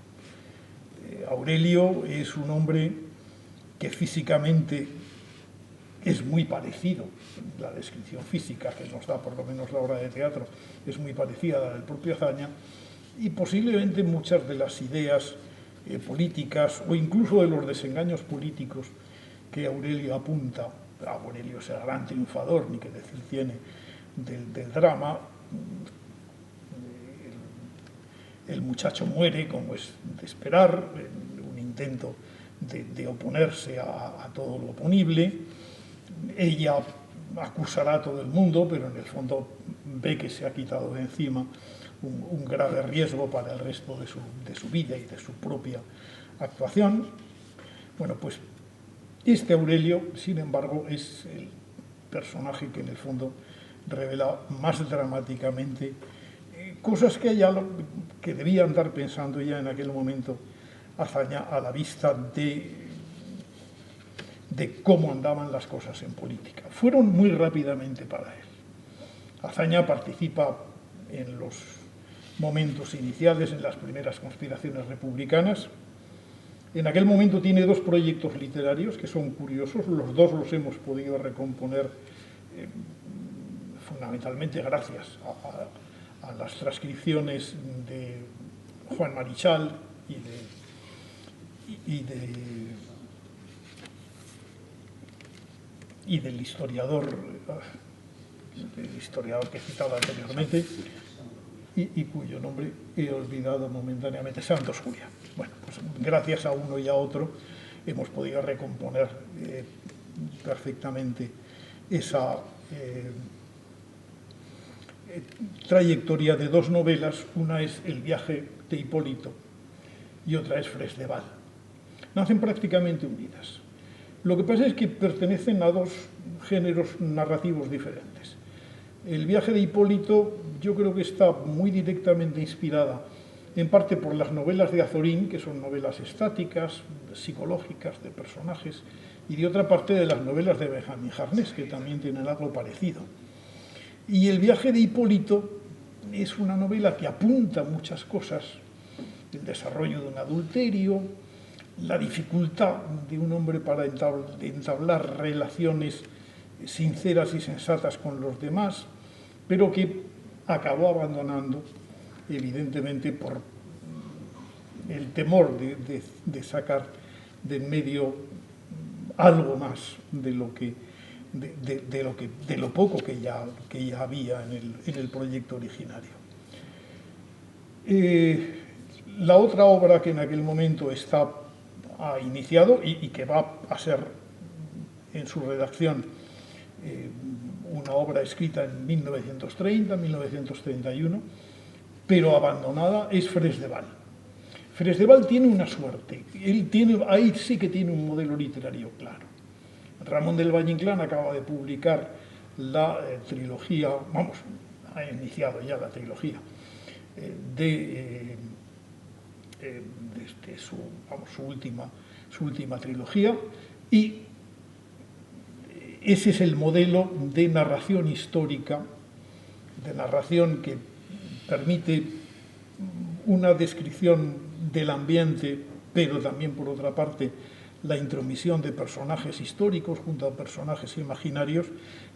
Aurelio es un hombre que físicamente es muy parecido, la descripción física que nos da por lo menos la obra de teatro es muy parecida a la del propio Azaña, y posiblemente muchas de las ideas políticas o incluso de los desengaños políticos que Aurelio apunta. Aurelio es el gran triunfador, ni que decir tiene, del drama. El muchacho muere, como es de esperar, en un intento de oponerse a todo lo oponible. ella acusará a todo el mundo, pero en el fondo ve que se ha quitado de encima un grave riesgo para el resto de su vida y de su propia actuación. Bueno, pues este Aurelio, sin embargo, es el personaje que en el fondo revela más dramáticamente cosas que debía andar pensando ya en aquel momento Azaña a la vista de cómo andaban las cosas en política. Fueron muy rápidamente para él. Azaña participa en los momentos iniciales, en las primeras conspiraciones republicanas. En aquel momento tiene dos proyectos literarios que son curiosos, los dos los hemos podido recomponer fundamentalmente gracias a las transcripciones de Juan Marichal y del historiador que he citado anteriormente y cuyo nombre he olvidado momentáneamente, Santos Juliá. Bueno, pues gracias a uno y a otro hemos podido recomponer perfectamente esa trayectoria de dos novelas. Una es El viaje de Hipólito y otra es Fresdeval. Nacen prácticamente unidas. Lo que pasa es que pertenecen a dos géneros narrativos diferentes. El viaje de Hipólito yo creo que está muy directamente inspirada en parte por las novelas de Azorín, que son novelas estáticas, psicológicas, de personajes, y de otra parte de las novelas de Benjamín Jarnés, que también tienen algo parecido. Y El viaje de Hipólito es una novela que apunta muchas cosas, el desarrollo de un adulterio, la dificultad de un hombre para entablar relaciones sinceras y sensatas con los demás, pero que acabó abandonando, evidentemente, por el temor de sacar de en medio algo más de lo poco que ya había en el proyecto originario. La otra obra que en aquel momento ha iniciado y que va a ser en su redacción una obra escrita en 1930, 1931, pero abandonada, es Fresdeval. Fresdeval tiene una suerte, ahí sí que tiene un modelo literario claro. Ramón del Valle Inclán acaba de publicar la trilogía, ha iniciado ya la trilogía de su última trilogía, y ese es el modelo de narración histórica, de narración que permite una descripción del ambiente, pero también, por otra parte, la intromisión de personajes históricos junto a personajes imaginarios,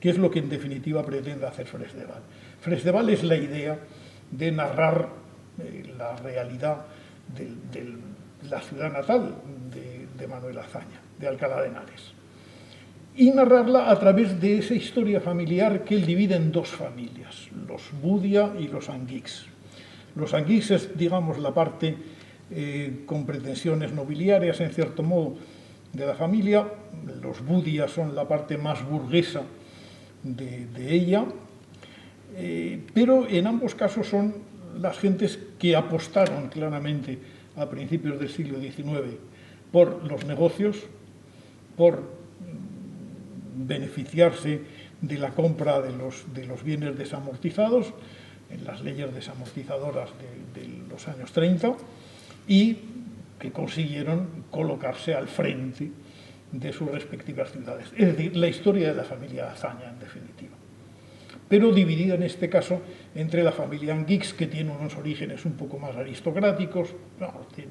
que es lo que en definitiva pretende hacer Fresdeval. Fresdeval es la idea de narrar la realidad de la ciudad natal de Manuel Azaña, de Alcalá de Henares, y narrarla a través de esa historia familiar que él divide en dos familias, los Budia y los Anguix. Los Anguix es, digamos, la parte con pretensiones nobiliarias, en cierto modo, de la familia. Los Budia son la parte más burguesa de ella, pero en ambos casos son las gentes que apostaron claramente a principios del siglo XIX por los negocios, por beneficiarse de la compra de los bienes desamortizados, en las leyes desamortizadoras de los años 30, y que consiguieron colocarse al frente de sus respectivas ciudades. Es decir, la historia de la familia Azaña, en definitiva. Pero dividida en este caso entre la familia Anguix, que tiene unos orígenes un poco más aristocráticos,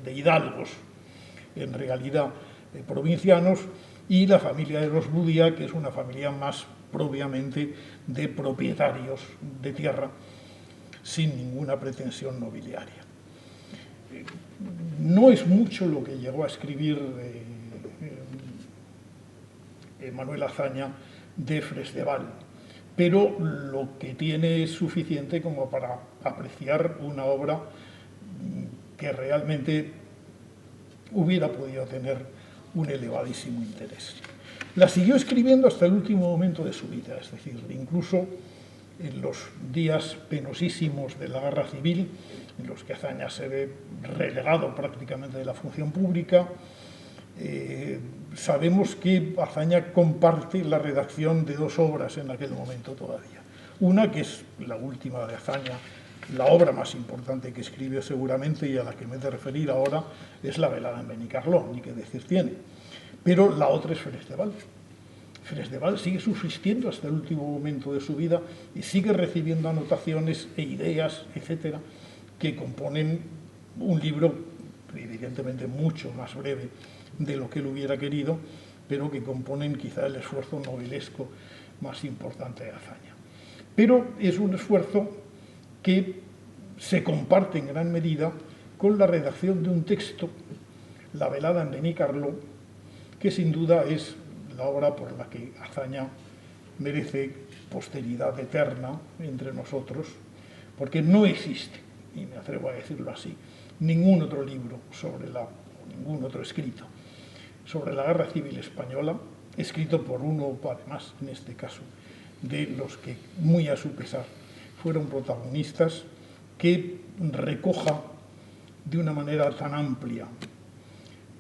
de hidalgos, en realidad provincianos, y la familia de los Budia, que es una familia más propiamente de propietarios de tierra, sin ninguna pretensión nobiliaria. No es mucho lo que llegó a escribir Manuel Azaña de Fresdeval, pero lo que tiene es suficiente como para apreciar una obra que realmente hubiera podido tener un elevadísimo interés. La siguió escribiendo hasta el último momento de su vida, es decir, incluso en los días penosísimos de la Guerra Civil, en los que Azaña se ve relegado prácticamente de la función pública, sabemos que Azaña comparte la redacción de dos obras en aquel momento todavía. Una, que es la última de Azaña, la obra más importante que escribió seguramente y a la que me he de referir ahora, es La velada en Benicarló, ni qué decir tiene. Pero la otra es Fresdeval. Fresdeval sigue subsistiendo hasta el último momento de su vida y sigue recibiendo anotaciones e ideas, etcétera, que componen un libro evidentemente mucho más breve de lo que él hubiera querido, pero que componen quizá el esfuerzo novelesco más importante de Azaña. Pero es un esfuerzo que se comparte en gran medida con la redacción de un texto, La velada en Benicarló, que sin duda es la obra por la que Azaña merece posteridad eterna entre nosotros, porque no existe, y me atrevo a decirlo así, ningún otro libro ningún otro escrito sobre la Guerra Civil Española, escrito por uno, además, en este caso, de los que, muy a su pesar, fueron protagonistas, que recoja de una manera tan amplia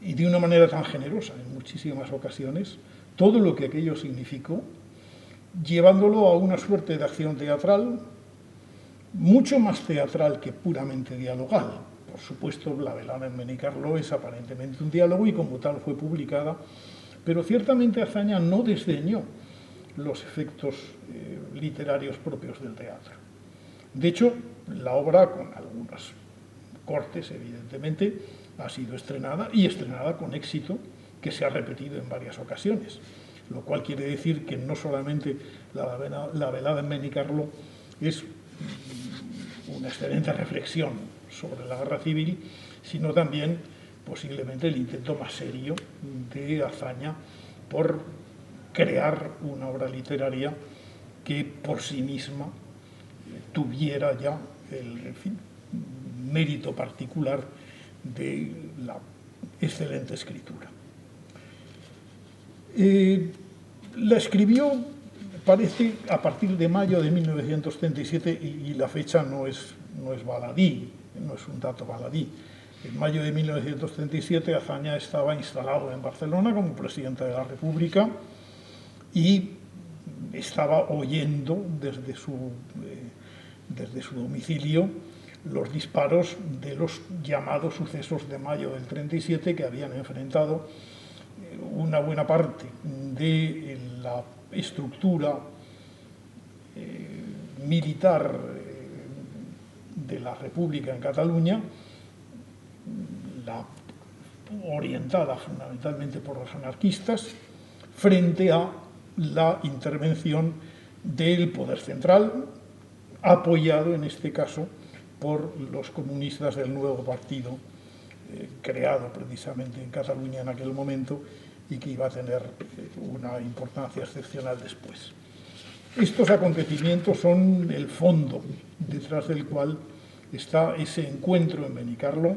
y de una manera tan generosa en muchísimas ocasiones todo lo que aquello significó, llevándolo a una suerte de acción teatral, mucho más teatral que puramente dialogal. Por supuesto, La velada en Benicarló es aparentemente un diálogo y como tal fue publicada, pero ciertamente Azaña no desdeñó los efectos literarios propios del teatro. De hecho, la obra, con algunos cortes, evidentemente, ha sido estrenada y estrenada con éxito, que se ha repetido en varias ocasiones, lo cual quiere decir que no solamente La velada en Benicarló es una excelente reflexión sobre la guerra civil, sino también posiblemente el intento más serio de Azaña por crear una obra literaria que por sí misma tuviera ya el mérito particular de la excelente escritura. La escribió, parece, a partir de mayo de 1937, y la fecha no es baladí, no es un dato baladí. En mayo de 1937 Azaña estaba instalado en Barcelona como presidente de la República y estaba oyendo desde su domicilio los disparos de los llamados sucesos de mayo del 37, que habían enfrentado una buena parte de la estructura militar de la República en Cataluña, orientada fundamentalmente por los anarquistas, frente a la intervención del poder central, apoyado en este caso por los comunistas del nuevo partido, creado precisamente en Cataluña en aquel momento y que iba a tener una importancia excepcional después. Estos acontecimientos son el fondo detrás del cual está ese encuentro en Benicarló.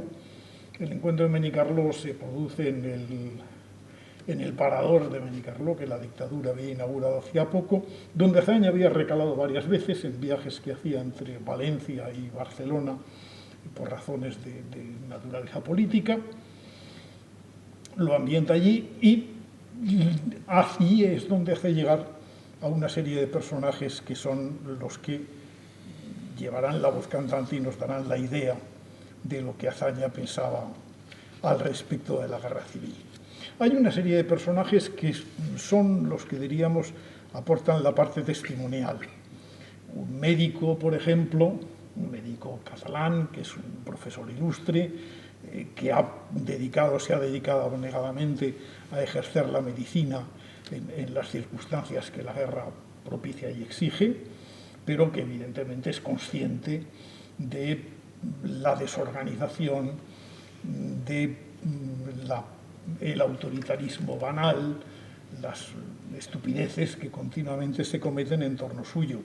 El encuentro en Benicarló se produce en el parador de Benicarló, que la dictadura había inaugurado hacía poco, donde Azaña había recalado varias veces en viajes que hacía entre Valencia y Barcelona por razones de naturaleza política. Lo ambienta allí y así es donde hace llegar a una serie de personajes que son los que llevarán la voz cantante y nos darán la idea de lo que Azaña pensaba al respecto de la guerra civil. Hay una serie de personajes que son los que, diríamos, aportan la parte testimonial. Un médico, por ejemplo, un médico catalán, que es un profesor ilustre, que se ha dedicado abnegadamente a ejercer la medicina en las circunstancias que la guerra propicia y exige, pero que evidentemente es consciente de la desorganización, del autoritarismo banal, las estupideces que continuamente se cometen en torno suyo.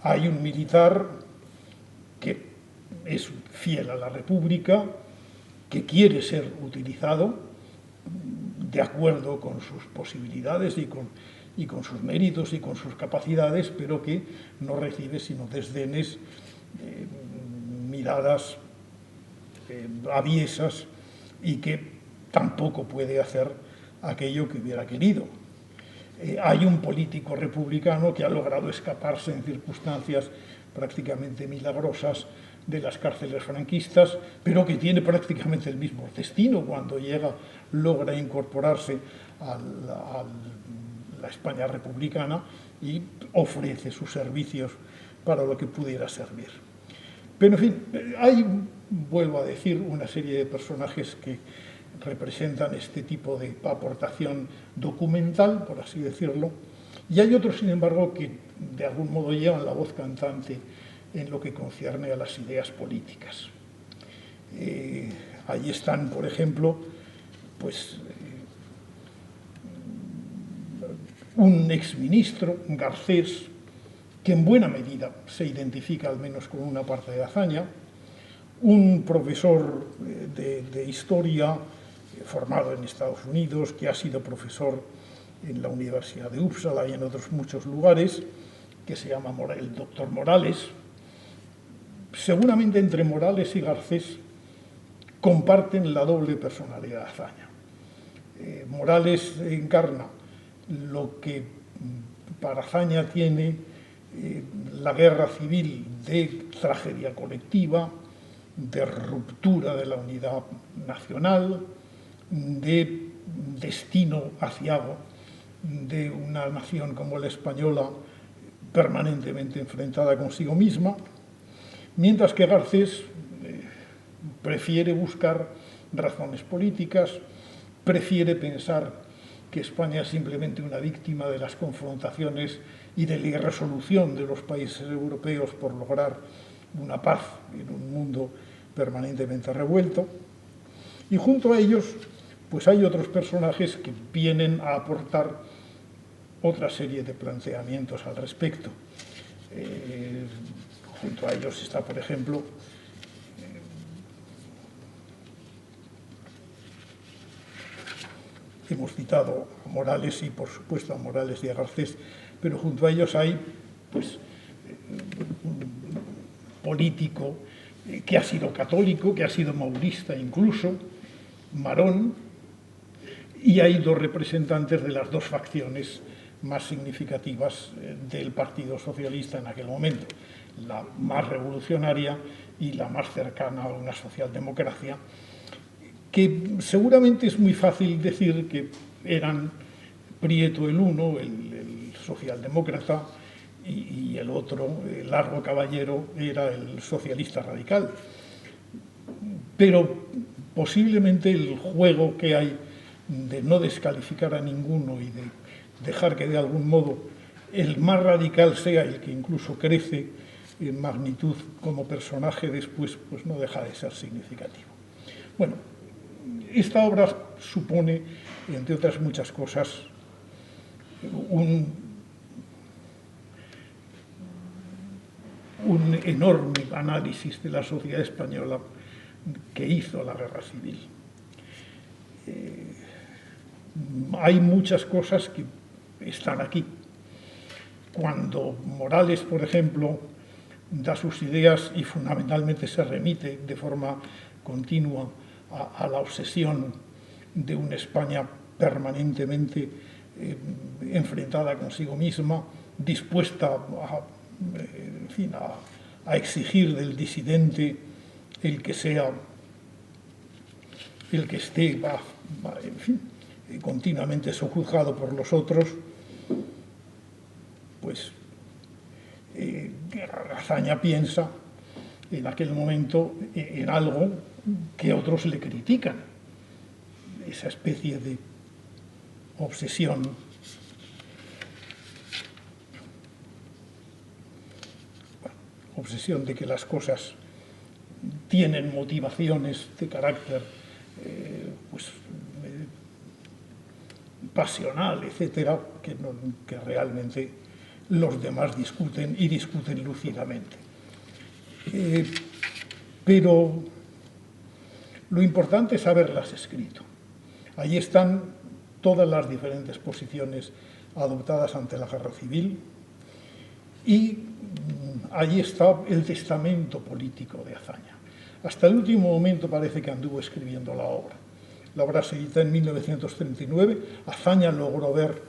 Hay un militar que es fiel a la República, que quiere ser utilizado de acuerdo con sus posibilidades y con sus méritos y con sus capacidades, pero que no recibe sino desdenes, miradas aviesas, y que tampoco puede hacer aquello que hubiera querido. Hay un político republicano que ha logrado escaparse en circunstancias prácticamente milagrosas de las cárceles franquistas, pero que tiene prácticamente el mismo destino cuando logra incorporarse a la España republicana y ofrece sus servicios para lo que pudiera servir. Pero, en fin, hay, vuelvo a decir, una serie de personajes que representan este tipo de aportación documental, por así decirlo, y hay otros, sin embargo, que de algún modo llevan la voz cantante en lo que concierne a las ideas políticas. Ahí están, por ejemplo, pues, un exministro, Garcés, que en buena medida se identifica al menos con una parte de Azaña, un profesor de historia formado en Estados Unidos, que ha sido profesor en la Universidad de Uppsala y en otros muchos lugares, que se llama el doctor Morales. Seguramente entre Morales y Garcés comparten la doble personalidad de Azaña. Morales encarna lo que para Azaña tiene la guerra civil de tragedia colectiva, de ruptura de la unidad nacional, de destino aciago de una nación como la española permanentemente enfrentada consigo misma, mientras que Garcés prefiere buscar razones políticas, prefiere pensar que España es simplemente una víctima de las confrontaciones y de la irresolución de los países europeos por lograr una paz en un mundo permanentemente revuelto. Y junto a ellos, pues hay otros personajes que vienen a aportar otra serie de planteamientos al respecto. Junto a ellos está, por ejemplo, hemos citado a Morales y, por supuesto, a Morales y a Garcés, pero junto a ellos hay, pues, un político que ha sido católico, que ha sido maurista incluso, Marón, y hay dos representantes de las dos facciones más significativas del Partido Socialista en aquel momento, la más revolucionaria y la más cercana a una socialdemocracia, que seguramente es muy fácil decir que eran Prieto el uno, el socialdemócrata, y el otro, el Largo Caballero, era el socialista radical. Pero posiblemente el juego que hay de no descalificar a ninguno y de dejar que de algún modo el más radical sea el que incluso crece en magnitud como personaje después, pues no deja de ser significativo. Bueno, esta obra supone, entre otras muchas cosas, un enorme análisis de la sociedad española que hizo la guerra civil. Hay muchas cosas que están aquí. Cuando Morales, por ejemplo, da sus ideas y fundamentalmente se remite de forma continua a la obsesión de una España permanentemente enfrentada consigo misma, dispuesta a exigir del disidente el que sea, el que esté, en fin, continuamente sojuzgado por los otros, pues Azaña piensa en aquel momento en algo que otros le critican, esa especie de obsesión de que las cosas tienen motivaciones de carácter pasional, etcétera, que realmente los demás discuten y discuten lúcidamente. Pero lo importante es haberlas escrito. Ahí están todas las diferentes posiciones adoptadas ante la guerra civil, y allí está el testamento político de Azaña. Hasta el último momento parece que anduvo escribiendo la obra. La obra se edita en 1939, Azaña logró ver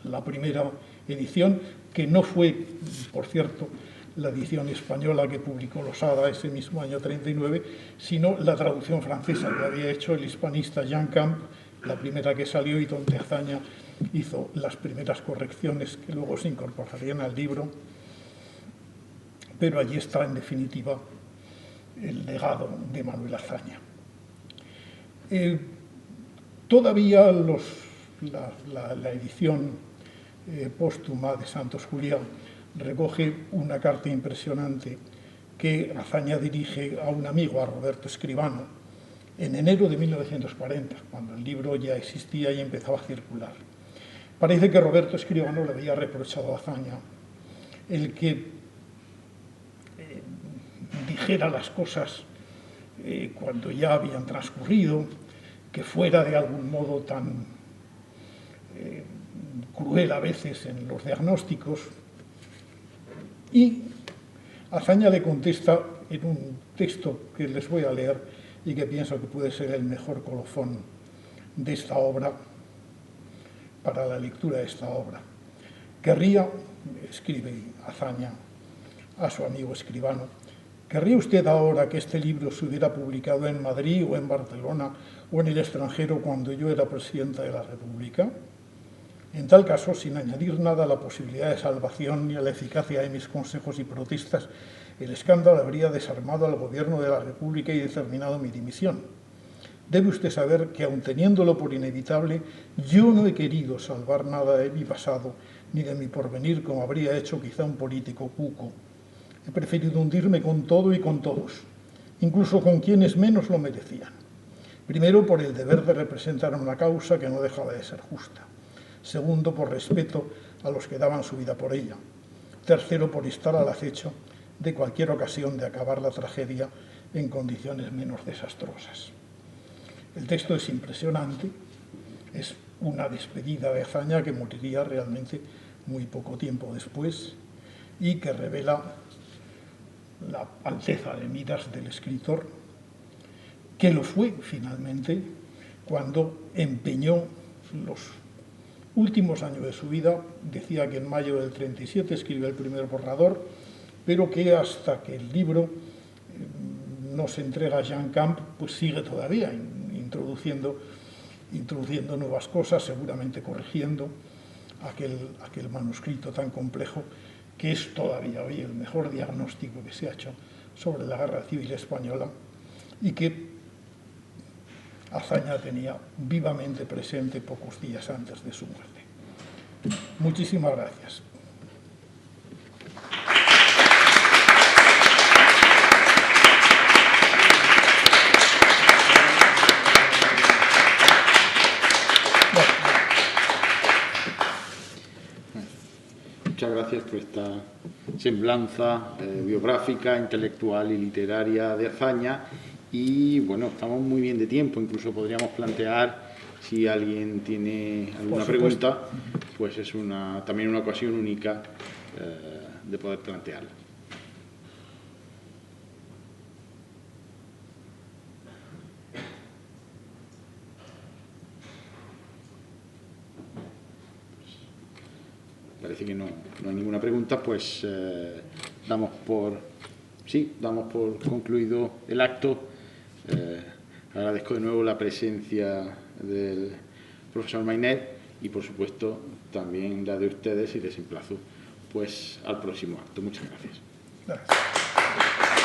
la primera edición, que no fue, por cierto, la edición española que publicó Losada ese mismo año 39, sino la traducción francesa que había hecho el hispanista Jean Camp, la primera que salió, y donde Azaña hizo las primeras correcciones que luego se incorporarían al libro. Pero allí está, en definitiva, el legado de Manuel Azaña. Todavía la edición póstuma de Santos Juliá recoge una carta impresionante que Azaña dirige a un amigo, a Roberto Escribano, en enero de 1940, cuando el libro ya existía y empezaba a circular. Parece que Roberto Escribano le había reprochado a Azaña el que dijera las cosas cuando ya habían transcurrido, que fuera de algún modo tan cruel a veces en los diagnósticos. Y Azaña le contesta en un texto que les voy a leer y que pienso que puede ser el mejor colofón de esta obra, para la lectura de esta obra. Querría, escribe Azaña a su amigo Escribano, ¿querría usted ahora que este libro se hubiera publicado en Madrid o en Barcelona o en el extranjero cuando yo era presidenta de la República? En tal caso, sin añadir nada a la posibilidad de salvación ni a la eficacia de mis consejos y protestas, el escándalo habría desarmado al gobierno de la República y determinado mi dimisión. Debe usted saber que, aun teniéndolo por inevitable, yo no he querido salvar nada de mi pasado ni de mi porvenir como habría hecho quizá un político cuco. He preferido hundirme con todo y con todos, incluso con quienes menos lo merecían. Primero, por el deber de representar una causa que no dejaba de ser justa. Segundo, por respeto a los que daban su vida por ella. Tercero, por estar al acecho de cualquier ocasión de acabar la tragedia en condiciones menos desastrosas. El texto es impresionante, es una despedida de Azaña que moriría realmente muy poco tiempo después y que revela la alteza de miras del escritor, que lo fue finalmente cuando empeñó los últimos años de su vida. Decía que en mayo del 37 escribió el primer borrador, pero que hasta que el libro no se entrega a Jean Camp, pues sigue todavía introduciendo nuevas cosas, seguramente corrigiendo aquel manuscrito tan complejo, que es todavía hoy el mejor diagnóstico que se ha hecho sobre la Guerra Civil Española y que Azaña tenía vivamente presente pocos días antes de su muerte. Muchísimas gracias. Muchas gracias por esta semblanza biográfica, intelectual y literaria de Azaña. Y bueno, estamos muy bien de tiempo, incluso podríamos plantear, si alguien tiene alguna pregunta, pues es también una ocasión única de poder plantearla. Parece que no hay ninguna pregunta, pues damos por concluido el acto. Agradezco de nuevo la presencia del profesor Maynet y, por supuesto, también la de ustedes, y les emplazo pues al próximo acto. Muchas gracias. Gracias.